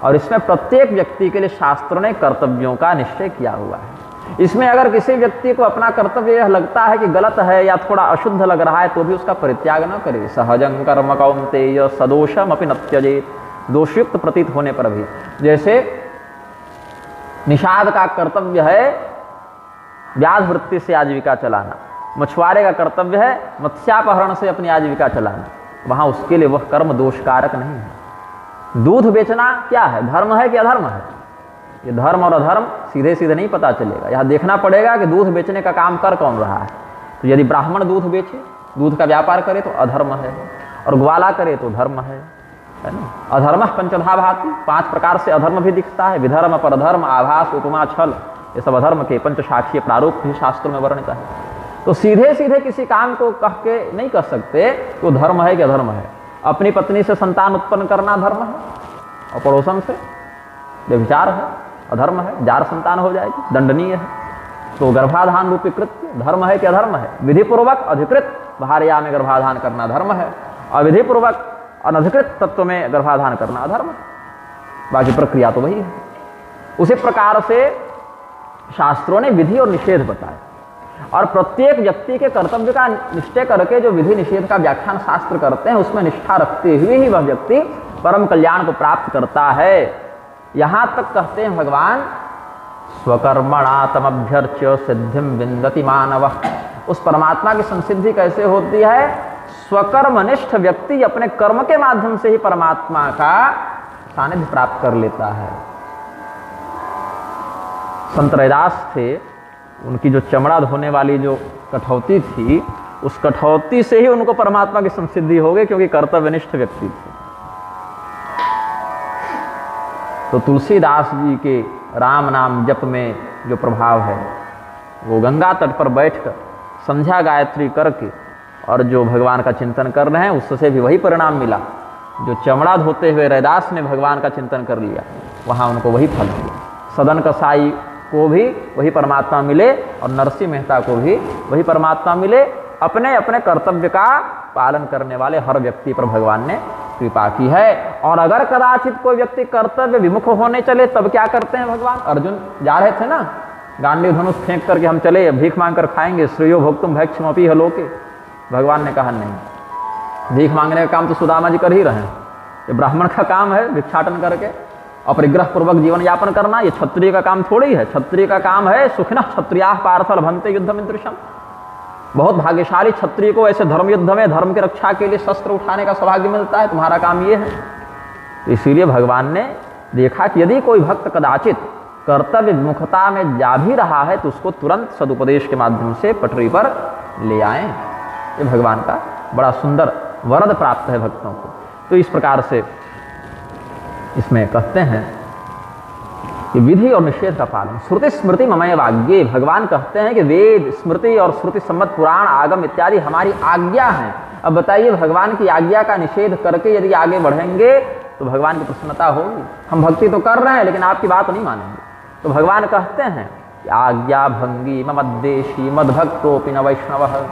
और इसमें प्रत्येक व्यक्ति के लिए शास्त्रों ने कर्तव्यों का निश्चय किया हुआ है। इसमें अगर किसी व्यक्ति को अपना कर्तव्य यह लगता है कि गलत है या थोड़ा अशुद्ध लग रहा है तो भी उसका परित्याग न करे। सहजं कर्म कौन्तेय सदोषम अपि न त्यजेत्। दोषयुक्त प्रतीत होने पर भी, जैसे निषाद का कर्तव्य है व्याध वृत्ति से आजीविका चलाना, मछुआरे का कर्तव्य है मत्स्यापहरण से अपनी आजीविका चलाना, वहां उसके लिए वह कर्म दोषकारक नहीं है। दूध बेचना क्या है? धर्म है कि अधर्म है? ये धर्म और अधर्म सीधे सीधे नहीं पता चलेगा। यहाँ देखना पड़ेगा कि दूध बेचने का काम कर कौन रहा है। तो यदि ब्राह्मण दूध बेचे, दूध का व्यापार करे तो अधर्म है, और ग्वाला करे तो धर्म है ना। अधर्म पंचधा भाति, 5 प्रकार से अधर्म भी दिखता है। विधर्म, परधर्म, आभास, उपमा, छल, ये सब अधर्म के पंचशाखीय प्रारूप भी शास्त्रों में वर्णित है। तो सीधे सीधे किसी काम को कह के नहीं कर सकते तो धर्म है कि अधर्म है। अपनी पत्नी से संतान उत्पन्न करना धर्म है, और पड़ोसन से व्यभिचार है, अधर्म है, जार संतान हो जाएगी, दंडनीय है। तो गर्भाधान रूपी कृत्य धर्म है कि अधर्म है? विधिपूर्वक अधिकृत भार्या में गर्भाधान करना धर्म है, अविधिपूर्वक अनधिकृत तत्व में गर्भाधान करना अधर्म है। बाकी प्रक्रिया तो वही है। उसी प्रकार से शास्त्रों ने विधि और निषेध बताए, और प्रत्येक व्यक्ति के कर्तव्य का निश्चय करके जो विधि निषेध का व्याख्यान शास्त्र करते हैं उसमें निष्ठा रखते हुए ही वह व्यक्ति परम कल्याण को प्राप्त करता है। यहां तक कहते हैं भगवान, स्वकर्मणा तमभ्यर्च्य सिद्धिम विन्दति मानव। उस परमात्मा की संसिद्धि कैसे होती है? स्वकर्मनिष्ठ व्यक्ति अपने कर्म के माध्यम से ही परमात्मा का सानिध्य प्राप्त कर लेता है। संत रैदास थे, उनकी जो चमड़ा धोने वाली जो कठौती थी, उस कठौती से ही उनको परमात्मा की संसिद्धि हो गई, क्योंकि कर्तव्यनिष्ठ व्यक्ति थे। तो तुलसीदास जी के राम नाम जप में जो प्रभाव है, वो गंगा तट पर बैठकर संध्या गायत्री करके और जो भगवान का चिंतन कर रहे हैं उससे भी वही परिणाम मिला। जो चमड़ा धोते हुए रैदास ने भगवान का चिंतन कर लिया, वहाँ उनको वही फल मिला। सदन कसाई को भी वही परमात्मा मिले और नरसिंह मेहता को भी वही परमात्मा मिले। अपने अपने कर्तव्य का पालन करने वाले हर व्यक्ति पर भगवान ने कृपा की है। और अगर कदाचित कोई व्यक्ति कर्तव्य विमुख होने चले तब क्या करते हैं भगवान? अर्जुन जा रहे थे ना, गांडी धनुष फेंक करके हम चले भीख मांग कर खाएंगे, श्रेयो भोक्तुम भैक्षमपि हलोके। भगवान ने कहा नहीं, भीख मांगने का काम तो सुदामा जी कर ही रहे हैं। ये ब्राह्मण का काम है भिक्षाटन करके अपरिग्रह पूर्वक जीवन यापन करना। ये क्षत्रिय का काम थोड़ी है। क्षत्रिय का काम है सुखिनः क्षत्रियाः पार्थ लभन्ते युद्धमिदृशम्। बहुत भाग्यशाली क्षत्रिय को ऐसे धर्म युद्ध में धर्म की रक्षा के लिए शस्त्र उठाने का सौभाग्य मिलता है। तुम्हारा काम ये है। तो इसीलिए भगवान ने देखा कि यदि कोई भक्त कदाचित कर्तव्य विमुखता में जा भी रहा है तो उसको तुरंत सदुपदेश के माध्यम से पटरी पर ले आएं। ये भगवान का बड़ा सुंदर वरद प्राप्त है भक्तों को। तो इस प्रकार से इसमें कहते हैं कि विधि और निषेध का पालन। श्रुति स्मृति ममय वाग्ये, भगवान कहते हैं कि वेद स्मृति और श्रुति सम्मत पुराण आगम इत्यादि हमारी आज्ञा हैं। अब बताइए, भगवान की आज्ञा का निषेध करके यदि आगे बढ़ेंगे तो भगवान की प्रसन्नता होगी। हम भक्ति तो कर रहे हैं लेकिन आपकी बात नहीं मानेंगे। तो भगवान कहते हैं कि आज्ञा भंगी ममद्देशी मद्भक्तोपि न वैष्णवः।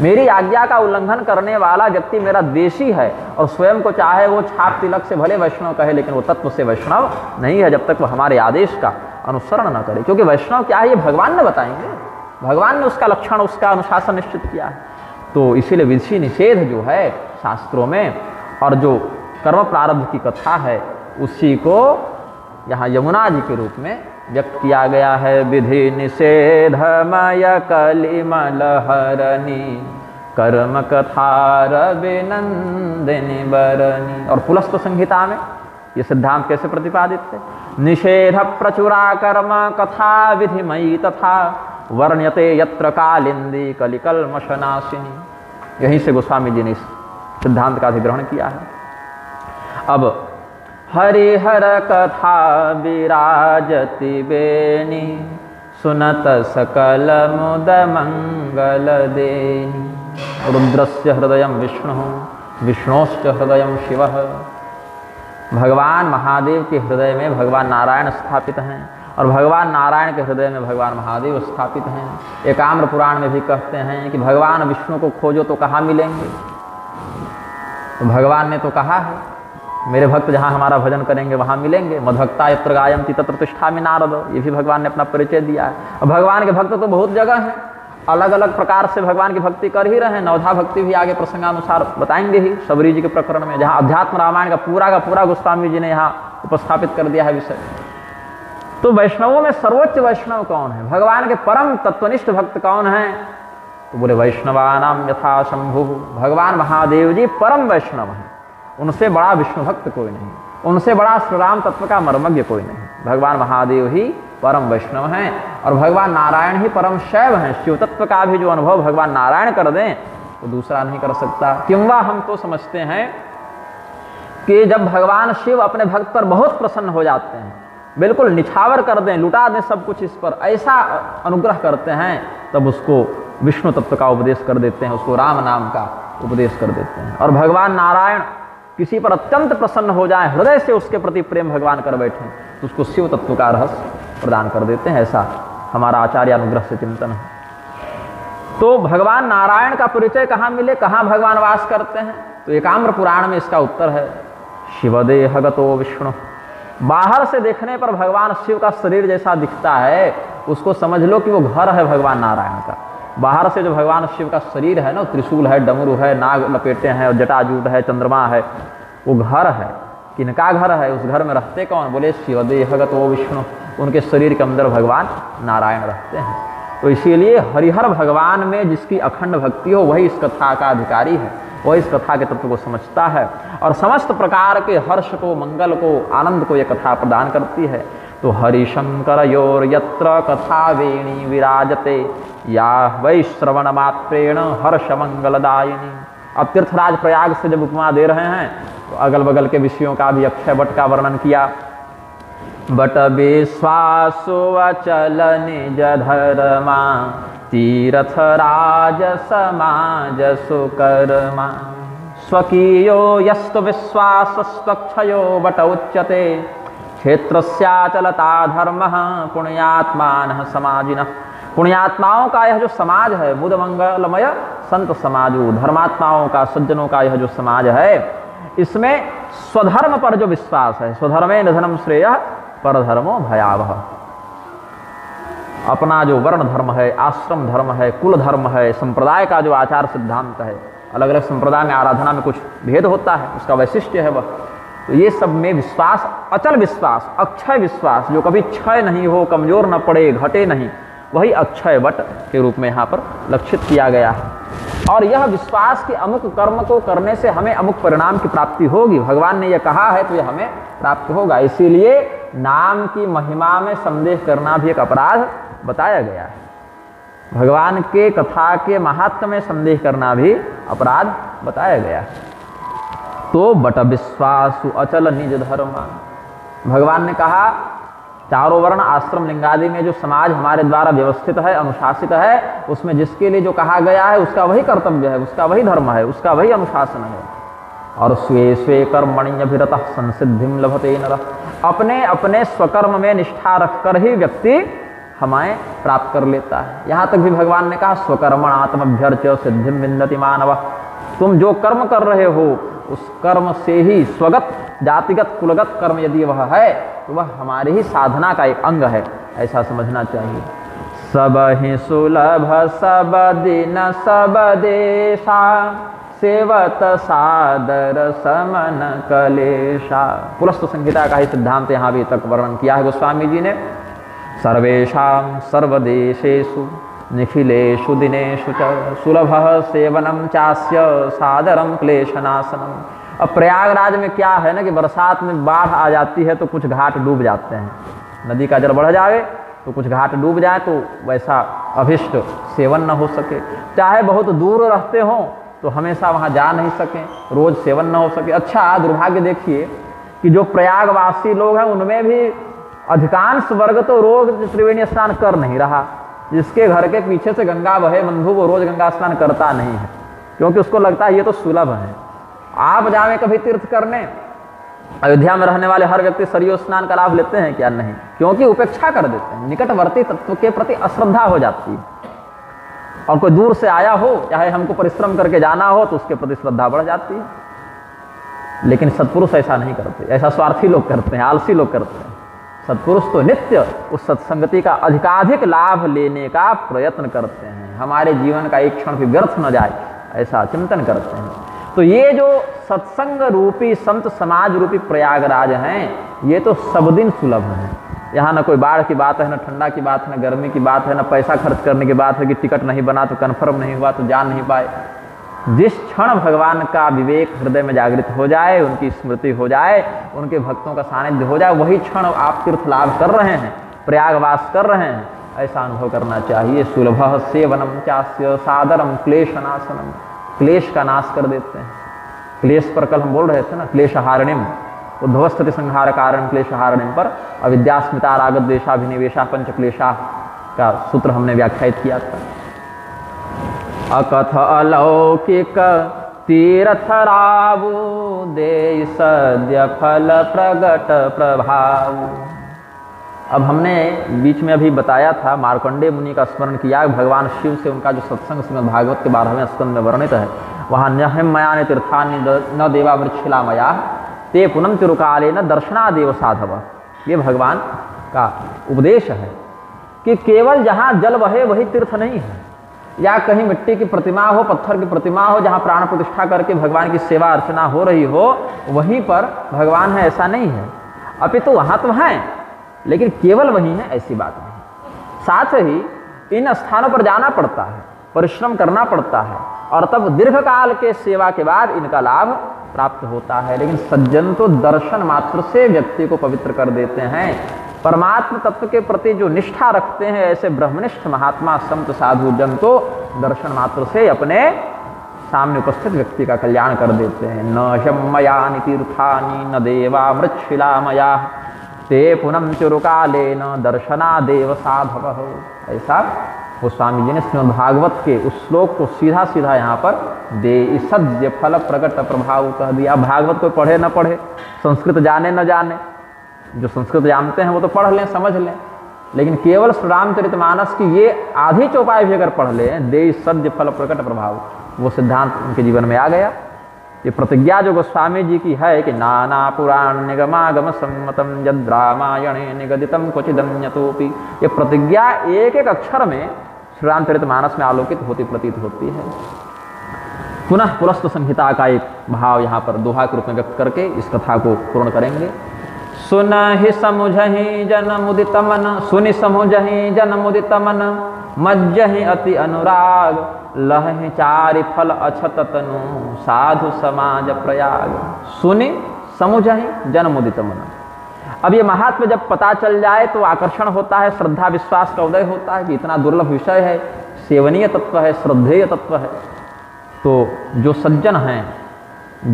मेरी आज्ञा का उल्लंघन करने वाला व्यक्ति मेरा देशी है और स्वयं को चाहे वो छाप तिलक से भले वैष्णव कहे लेकिन वो तत्व से वैष्णव नहीं है जब तक वो हमारे आदेश का अनुसरण न करे। क्योंकि वैष्णव क्या है ये भगवान ने बताएंगे, भगवान ने उसका लक्षण उसका अनुशासन निश्चित किया है। तो इसीलिए विधि निषेध जो है शास्त्रों में और जो कर्म प्रारब्ध की कथा है उसी को यहाँ यमुना जी के रूप में व्यक्त किया गया है। विधि निषेधमय कलिमल हरणी कर्म कथार विनंदिनी बरनी। और पुलस्त संहिता में ये सिद्धांत कैसे प्रतिपादित है? निषेध प्रचुरा कर्म कथा विधिमयी तथा वर्ण्यते यत्र कालिंदी कलिकल्मषनाशिनी। यहीं से गोस्वामी जी ने इस सिद्धांत का अधिग्रहण किया है। अब हरिहर कथा विराजति बेनी सुनत सकल मुद मंगल देनी। रुद्रस्य हृदय विष्णु विष्णोश्च हृदय शिव। भगवान महादेव के हृदय में भगवान नारायण स्थापित हैं और भगवान नारायण के हृदय में भगवान महादेव स्थापित हैं। एकाम्र पुराण में भी कहते हैं कि भगवान विष्णु को खोजो तो कहाँ मिलेंगे? तो भगवान ने तो कहा है मेरे भक्त जहाँ हमारा भजन करेंगे वहाँ मिलेंगे। मद्भक्ता यत्र गायन्ति तत्र तिष्ठामि नारद। ये भी भगवान ने अपना परिचय दिया है। और भगवान के भक्त तो बहुत जगह हैं, अलग अलग प्रकार से भगवान की भक्ति कर ही रहे हैं। नवधा भक्ति भी आगे प्रसंगानुसार बताएंगे ही शबरी जी के प्रकरण में, जहाँ अध्यात्म रामायण का पूरा गोस्वामी जी ने यहाँ उपस्थापित कर दिया है विषय। तो वैष्णवों में सर्वोच्च वैष्णव कौन है? भगवान के परम तत्वनिष्ठ भक्त कौन है? तो बोले वैष्णवानाम यथा शंभु। भगवान महादेव जी परम वैष्णव हैं, उनसे बड़ा विष्णु भक्त कोई नहीं, उनसे बड़ा श्री राम तत्व का मर्मज्ञ कोई नहीं। भगवान महादेव ही परम वैष्णव हैं और भगवान नारायण ही परम शैव हैं। शिव तत्व का भी जो अनुभव भगवान नारायण कर दें वो दूसरा नहीं कर सकता। किंवा हम तो समझते हैं कि जब भगवान शिव अपने भक्त पर बहुत प्रसन्न हो जाते हैं, बिल्कुल निछावर कर दें, लुटा दें सब कुछ इस पर, ऐसा अनुग्रह करते हैं, तब उसको विष्णु तत्व का उपदेश कर देते हैं, उसको राम नाम का उपदेश कर देते हैं। और भगवान नारायण किसी पर अत्यंत प्रसन्न हो जाए, हृदय से उसके प्रति प्रेम भगवान कर बैठे, तो उसको शिव तत्व का रहस्य प्रदान कर देते हैं। ऐसा हमारा आचार्य अनुग्रह से चिंतन है। तो भगवान नारायण का परिचय कहाँ मिले, कहाँ भगवान वास करते हैं? तो एकाम्र पुराण में इसका उत्तर है शिवदेहगतो विष्णु। बाहर से देखने पर भगवान शिव का शरीर जैसा दिखता है, उसको समझ लो कि वो घर है भगवान नारायण का। बाहर से जो भगवान शिव का शरीर है ना, त्रिशूल है, डमरू है, नाग लपेटे हैं और जटाजूट है, चंद्रमा है, वो घर है। किनका घर है? उस घर में रहते कौन? बोले शिवदेहगतो विष्णु। उनके शरीर के अंदर भगवान नारायण रहते हैं। तो इसीलिए हरिहर भगवान में जिसकी अखंड भक्ति हो वही इस कथा का अधिकारी है, वही इस कथा के तत्व को समझता है और समस्त प्रकार के हर्ष को, मंगल को, आनंद को ये कथा प्रदान करती है। तो हरिशंकर योर यत्र कथा वेणी विराजते या वै श्रवण मात्रेण हर्ष मंगलदायिनी। अब तीर्थराज प्रयाग से जब उपमा दे रहे हैं तो अगल बगल के विषयों का भी अक्षय वट का वर्णन किया बट विश्वासो अचल निज धर्मा तीर्थ राज समाज सुकर्मा स्वकीयो यस्तु विश्वास स्वक्षयो बट उच्यते क्षेत्रस्याचलता धर्मः पुण्यात्मानः समाजिनः। पुण्यात्माओं का यह जो समाज है, बुध मंगलमय संत समाजो, धर्मात्माओं का, सज्जनों का यह जो समाज है, इसमें स्वधर्म पर जो विश्वास है, स्वधर्मे निधनम श्रेयः परधर्मो भयावह। अपना जो वर्ण धर्म है, आश्रम धर्म है, कुल धर्म है, संप्रदाय का जो आचार सिद्धांत है, अलग अलग संप्रदाय में आराधना में कुछ भेद होता है, उसका वैशिष्ट्य है वह, तो ये सब में विश्वास, अचल विश्वास, अक्षय विश्वास, जो कभी क्षय नहीं हो, कमजोर न पड़े, घटे नहीं, वही अक्षय वट के रूप में यहाँ पर लक्षित किया गया है। और यह विश्वास कि अमुक कर्म को करने से हमें अमुक परिणाम की प्राप्ति होगी, भगवान ने यह कहा है तो यह हमें प्राप्त होगा। इसीलिए नाम की महिमा में संदेह करना भी एक अपराध बताया गया है। भगवान के कथा के महात्म्य में संदेह करना भी अपराध बताया गया है। तो बट विश्वासु अचल निज धर्मा, भगवान ने कहा चारों वर्ण आश्रम लिंगादि में जो समाज हमारे द्वारा व्यवस्थित है, अनुशासित है, उसमें जिसके लिए जो कहा गया है उसका वही कर्तव्य है, उसका वही धर्म है, उसका वही अनुशासन है। और स्वे स्वे कर्मण्यभिरतः संसिद्धिं लभते नरः, अपने अपने स्वकर्म में निष्ठा रखकर ही व्यक्ति हमें प्राप्त कर लेता है। यहाँ तक भी भगवान ने कहा स्वकर्मण आत्मभ्यर्च्य सिद्धिं विन्दति मानवः, तुम जो कर्म कर रहे हो उस कर्म से ही, स्वगत जातिगत कुलगत कर्म यदि वह है तो वह हमारी ही साधना का एक अंग है, ऐसा समझना चाहिए। सब ही सुलभ सब दिन सब देशा सेवत सादर समन कलेशा। पुलस्त संहिता का ही सिद्धांत यहाँ भी तक वर्णन किया है गोस्वामी जी ने। सर्वेषां सर्वदेशेषु निखिलेषु दिनेषु च सुलभः सेवनम चास्य सादरम क्लेशनाशनम। अब प्रयागराज में क्या है ना कि बरसात में बाढ़ आ जाती है तो कुछ घाट डूब जाते हैं, नदी का जल बढ़ जाए तो कुछ घाट डूब जाए तो वैसा अभिष्ट सेवन न हो सके। चाहे बहुत दूर रहते हों तो हमेशा वहाँ जा नहीं सकें, रोज सेवन न हो सके। अच्छा दुर्भाग्य देखिए कि जो प्रयागवासी लोग हैं उनमें भी अधिकांश वर्ग तो रोज त्रिवेणी स्नान कर नहीं रहा। जिसके घर के पीछे से गंगा बहे बंधु वो रोज गंगा स्नान करता नहीं है, क्योंकि उसको लगता है ये तो सुलभ है। आप जावे कभी तीर्थ करने, अयोध्या में रहने वाले हर व्यक्ति सरयू स्नान का लाभ लेते हैं क्या? नहीं, क्योंकि उपेक्षा कर देते हैं, निकटवर्ती तत्व के प्रति अश्रद्धा हो जाती है। और कोई दूर से आया हो, चाहे हमको परिश्रम करके जाना हो, तो उसके प्रति श्रद्धा बढ़ जाती है। लेकिन सत्पुरुष ऐसा नहीं करते, ऐसा स्वार्थी लोग करते हैं, आलसी लोग करते हैं। सत्पुरुष तो नित्य उस सत्संगति का अधिकाधिक लाभ लेने का प्रयत्न करते हैं, हमारे जीवन का एक क्षण भी व्यर्थ न जाए ऐसा चिंतन करते हैं। तो ये जो सत्संग रूपी संत समाज रूपी प्रयागराज हैं, ये तो सब दिन सुलभ हैं। यहाँ न कोई बाढ़ की बात है, न ठंडा की बात है, न गर्मी की बात है, न पैसा खर्च करने की बात है कि टिकट नहीं बना तो कन्फर्म नहीं हुआ तो जा नहीं पाए। जिस क्षण भगवान का विवेक हृदय में जागृत हो जाए, उनकी स्मृति हो जाए, उनके भक्तों का सानिध्य हो जाए, वही क्षण आप तीर्थ लाभ कर रहे हैं, प्रयागवास कर रहे हैं, ऐसा अनुभव करना चाहिए। सुलभः सेवनम चास्य सादरम क्लेशनाशनम, क्लेश का नाश कर देते हैं। क्लेश पर कल हम बोल रहे थे ना, क्लेशहारिणीम उद्भवस्थिति संहार कारण क्लेशहारिणीम पर अविद्यास्मिता राग द्वेषाभिनिवेशा पंच क्लेशा का सूत्र हमने व्याख्यायित किया था। अकथ अलौकिक तीर्थ रावु दे सद्य फल प्रगट प्रभाव। अब हमने बीच में अभी बताया था, मार्कंडेय मुनि का स्मरण किया, भगवान शिव से उनका जो सत्संग श्रीमद् भागवत के 12वें स्कंद में वर्णित है, वहाँ न्यहम मयानि तीर्थानि न देवा वृक्षिला मया ते पुनम तिरुकाले न दर्शनादेव साधव। ये भगवान का उपदेश है कि केवल जहाँ जल बहे वही तीर्थ नहीं है, या कहीं मिट्टी की प्रतिमा हो, पत्थर की प्रतिमा हो, जहाँ प्राण प्रतिष्ठा करके भगवान की सेवा अर्चना हो रही हो, वहीं पर भगवान है, ऐसा नहीं है। अपितु वहाँ तो हैं, लेकिन केवल वही है ऐसी बात नहीं। साथ ही इन स्थानों पर जाना पड़ता है, परिश्रम करना पड़ता है, और तब दीर्घ काल के सेवा के बाद इनका लाभ प्राप्त होता है। लेकिन सज्जन तो दर्शन मात्र से व्यक्ति को पवित्र कर देते हैं। परमात्म तत्व के प्रति जो निष्ठा रखते हैं ऐसे ब्रह्मनिष्ठ महात्मा संत साधु जन तो दर्शन मात्र से अपने सामने उपस्थित व्यक्ति का कल्याण कर देते हैं। न ह्यमयानि तीर्थानि न देवा वृक्षशिला मया ते पुनम चुरुकालेन दर्शनादेव साधव। ऐसा वो स्वामी जी ने श्रीमद् भागवत के उस श्लोक को सीधा सीधा यहाँ पर दे सद्य फल प्रकट प्रभाव कह दिया। भागवत कोई पढ़े न पढ़े, संस्कृत जाने न जाने, जो संस्कृत जानते हैं वो तो पढ़ लें समझ लें, लेकिन केवल श्री रामचरितमानस की ये आधी चौपाई भी अगर पढ़ लें, दे सद्य फल प्रकट प्रभाव, वो सिद्धांत उनके जीवन में आ गया। ये प्रतिज्ञा जो गोस्वामी जी की है कि नाना पुराण निगमागम सम्मतम यद रामायणे निगदितम क्वचिदम यतोपि, ये प्रतिज्ञा एक एक अक्षर में श्री रामचरितमानस में आलोकित होती प्रतीत होती है। पुनः पुलस्त संहिता का एक भाव यहाँ पर दोहा के रूप में व्यक्त करके इस कथा को पूर्ण करेंगे। सुनहि समुझहि जन मुदित मन, सुनि समुझहि जन मुदित मन, मज्जहि अति अनुराग, लहहि चारि फल अछत तनु, साधु समाज प्रयाग। सुनि समुझहि जन मुदित मन। अब ये महात्म्य जब पता चल जाए तो आकर्षण होता है, श्रद्धा विश्वास का उदय होता है कि इतना दुर्लभ विषय है, सेवनीय तत्व है, श्रद्धेय तत्व है। तो जो सज्जन हैं,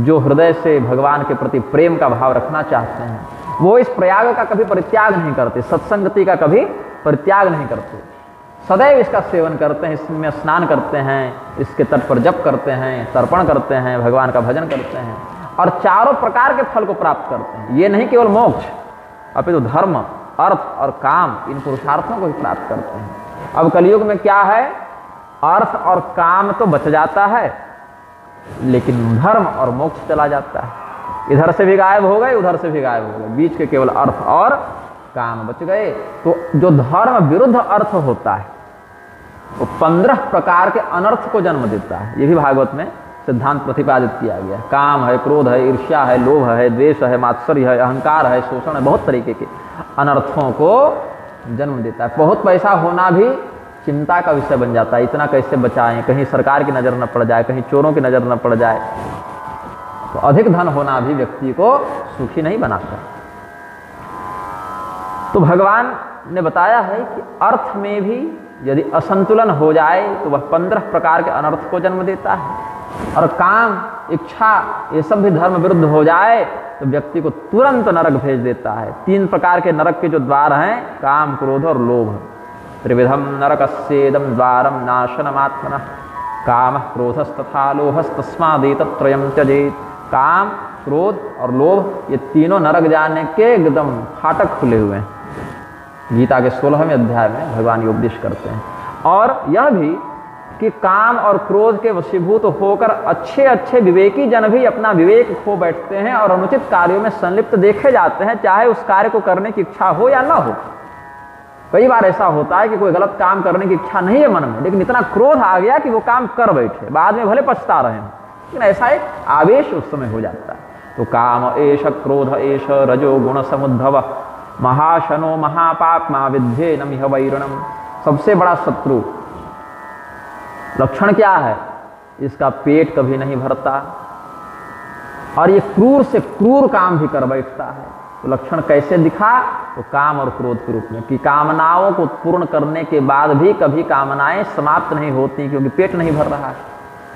जो हृदय से भगवान के प्रति प्रेम का भाव रखना चाहते हैं, वो इस प्रयाग का कभी परित्याग नहीं करते, सत्संगति का कभी परित्याग नहीं करते, सदैव इसका सेवन करते हैं, इसमें स्नान करते हैं, इसके तट पर जप करते हैं, तर्पण करते हैं, भगवान का भजन करते हैं और चारों प्रकार के फल को प्राप्त करते हैं। ये नहीं केवल मोक्ष, अपितु धर्म, अर्थ और काम, इन पुरुषार्थों को ही प्राप्त करते हैं। अब कलयुग में क्या है, अर्थ और काम तो बच जाता है, लेकिन धर्म और मोक्ष चला जाता है। इधर से भी गायब हो गए, उधर से भी गायब हो गए, बीच के केवल अर्थ और काम बच गए। तो जो धर्म विरुद्ध अर्थ होता है वो 15 प्रकार के अनर्थ को जन्म देता है। ये भी भागवत में सिद्धांत प्रतिपादित किया गया। काम है, क्रोध है, ईर्ष्या है, लोभ है, द्वेष है, मात्सर्य है, अहंकार है, शोषण है, बहुत तरीके के अनर्थों को जन्म देता है। बहुत पैसा होना भी चिंता का विषय बन जाता है, इतना कैसे बचाएं, कहीं सरकार की नज़र न पड़ जाए, कहीं चोरों की नज़र न पड़ जाए। तो अधिक धन होना भी व्यक्ति को सुखी नहीं बनाता। तो भगवान ने बताया है कि अर्थ में भी यदि असंतुलन हो जाए तो वह 15 प्रकार के अनर्थ को जन्म देता है, और काम, इच्छा, ये सब भी धर्म विरुद्ध हो जाए तो व्यक्ति को तुरंत नरक भेज देता है। 3 प्रकार के नरक के जो द्वार हैं, काम, क्रोध और लोभ। त्रिविधम नरकस्येदं द्वारम नाशनमात्मनः, काम क्रोधस्तथा लोभस्तस्मादेतत्त्रयं त्यजेत्। काम, क्रोध और लोभ, ये तीनों नरक जाने के एकदम फाटक खुले हुए हैं। गीता के 16वें अध्याय में भगवान ये उपदेश करते हैं। और यह भी कि काम और क्रोध के वशीभूत होकर अच्छे अच्छे विवेकी जन भी अपना विवेक खो बैठते हैं और अनुचित कार्यों में संलिप्त देखे जाते हैं, चाहे उस कार्य को करने की इच्छा हो या ना हो। कई बार ऐसा होता है कि कोई गलत काम करने की इच्छा नहीं है मन में, लेकिन इतना क्रोध आ गया कि वो काम कर बैठे, बाद में भले पछता रहे हैं, लेकिन ऐसा एक आवेश उस समय हो जाता है। तो काम एष क्रोध एष रजो गुण समुद्भव, महाशनो महापाप्मा विद्धे नमिह वैरणम। सबसे बड़ा शत्रु लक्षण क्या है, इसका पेट कभी नहीं भरता और ये क्रूर से क्रूर काम भी कर बैठता है। तो लक्षण कैसे दिखा, तो काम और क्रोध के रूप में, कि कामनाओं को पूर्ण करने के बाद भी कभी कामनाएं समाप्त नहीं होती, क्योंकि पेट नहीं भर रहा है,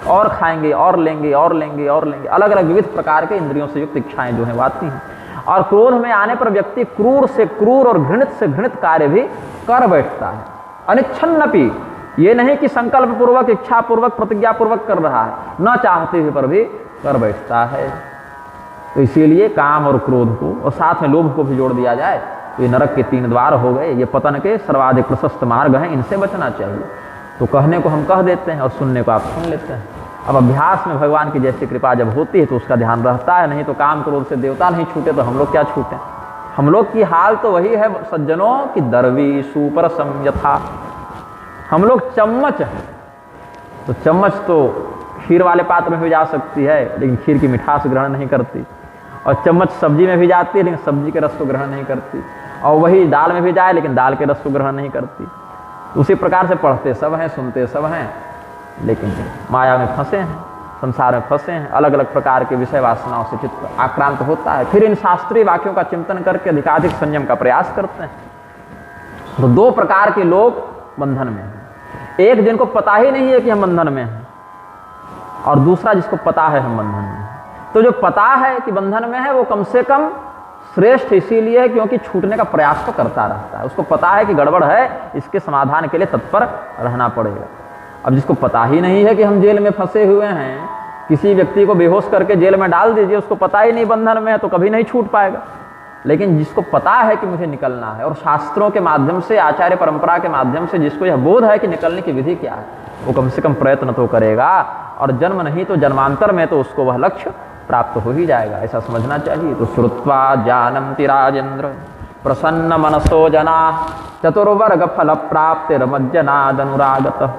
और खाएंगे और लेंगे और लेंगे और लेंगे, अलग अलग विविध प्रकार के इंद्रियों से युक्त इच्छाएं जो हैं वो आती हैं। और क्रोध में आने पर व्यक्ति क्रूर से क्रूर और घृणित से घृणित कार्य भी कर बैठता है। अनिच्छन्नपि, ये नहीं कि संकल्प पूर्वक, इच्छा पूर्वक, प्रतिज्ञा पूर्वक कर रहा है, न चाहते हुए पर भी कर बैठता है। तो इसीलिए काम और क्रोध को और साथ में लोभ को भी जोड़ दिया जाए तो ये नरक के 3 द्वार हो गए, ये पतन के सर्वाधिक प्रशस्त मार्ग हैं, इनसे बचना चाहिए। तो कहने को हम कह देते हैं और सुनने को आप सुन लेते हैं। अब अभ्यास में भगवान की जैसी कृपा जब होती है तो उसका ध्यान रहता है, नहीं तो काम क्रोध से देवता नहीं छूटे तो हम लोग क्या छूटें। हम लोग की हाल तो वही है सज्जनों की, दरवी सुपर समयथा। हम लोग चम्मच हैं, तो चम्मच तो खीर वाले पात्र में भी जा सकती है, लेकिन खीर की मिठास ग्रहण नहीं करती, और चम्मच सब्जी में भी जाती है, लेकिन सब्जी के रस को ग्रहण नहीं करती, और वही दाल में भी जाए लेकिन दाल के रस को ग्रहण नहीं करती। उसी प्रकार से पढ़ते सब हैं, सुनते सब हैं, लेकिन माया में फंसे हैं, संसार में फंसे हैं, अलग अलग प्रकार के विषय वासनाओं से चित्त आक्रांत होता है। फिर इन शास्त्रीय वाक्यों का चिंतन करके अधिकाधिक संयम का प्रयास करते हैं। तो 2 प्रकार के लोग बंधन में हैं, एक जिनको पता ही नहीं है कि हम बंधन में हैं, और दूसरा जिसको पता है हम बंधन में हैं। तो जो पता है कि बंधन में है वो कम से कम श्रेष्ठ इसीलिए है क्योंकि छूटने का प्रयास तो करता रहता है, उसको पता है कि गड़बड़ है, इसके समाधान के लिए तत्पर रहना पड़ेगा। अब जिसको पता ही नहीं है कि हम जेल में फंसे हुए हैं, किसी व्यक्ति को बेहोश करके जेल में डाल दीजिए, उसको पता ही नहीं बंधन में है, तो कभी नहीं छूट पाएगा। लेकिन जिसको पता है कि मुझे निकलना है, और शास्त्रों के माध्यम से, आचार्य परंपरा के माध्यम से जिसको यह बोध है कि निकलने की विधि क्या है, वो कम से कम प्रयत्न तो करेगा, और जन्म नहीं तो जन्मांतर में तो उसको वह लक्ष्य प्राप्त हो ही जाएगा, ऐसा समझना चाहिए। तो श्रुत्वा जानन्ति राजेंद्र प्रसन्न मनसो जना चतुर्वर्ग फल प्राप्तिर्मज्जनादनुरागतः।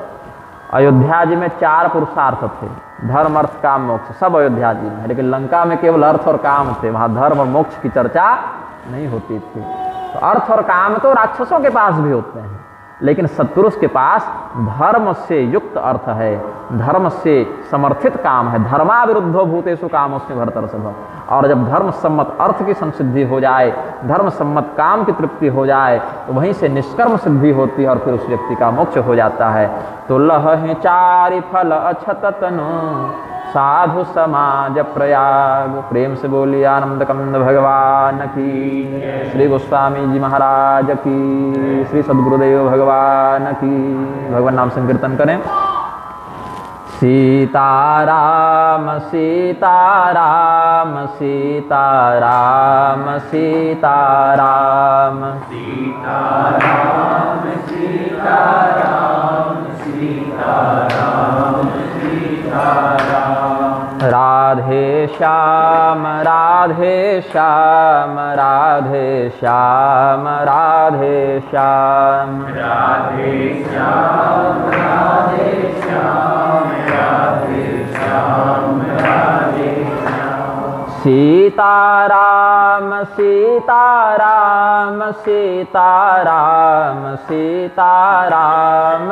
अयोध्या जी में 4 पुरुषार्थ थे, धर्म अर्थ काम मोक्ष, सब अयोध्या जी में, लेकिन लंका में केवल अर्थ और काम थे, वहाँ धर्म और मोक्ष की चर्चा नहीं होती थी। तो अर्थ और काम तो राक्षसों के पास भी होते हैं, लेकिन सत्पुरुष के पास धर्म से युक्त अर्थ है, धर्म से समर्थित काम है। धर्माविरुद्धो भूतेषु कामोऽस्मि भरतर्षभ। और जब धर्म सम्मत अर्थ की संसिद्धि हो जाए, धर्म सम्मत काम की तृप्ति हो जाए, तो वहीं से निष्कर्म सिद्धि होती है और फिर उस व्यक्ति का मोक्ष हो जाता है। तो लह 4 फल अछत तनु साधु समाज प्रयाग। प्रेम से बोलिए आनंद कंद भगवान की, श्री गोस्वामी जी महाराज की, श्री सद्गुरुदेव भगवान की। भगवान नाम संकीर्तन करें। सीताराम सीताराम सीताराम सीताराम सीताराम सीताराम सीताराम सीताराम। राधे श्याम राधे श्याम राधे श्याम राधे श्याम राधे श्याम राधे श्याम राधे श्याम राधे श्याम। सीताराम सीताराम सीताराम सीताराम सीताराम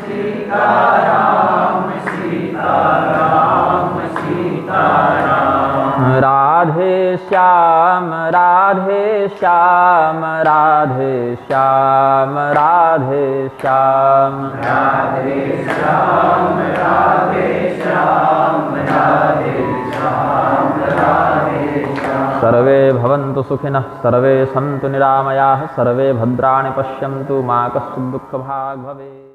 सीताराम सीताराम सीताराम। राधे श्याम राधे श्याम राधे श्याम राधे श्याम राधे श्याम राधे श्याम राधे श्याम राधे श्याम। सर्वे भवन्तु सुखिनः, सर्वे सन्तु निरामयाः, सर्वे भद्राणि पश्यन्तु, मा कश्चित् दुःखभाग् भवेत्।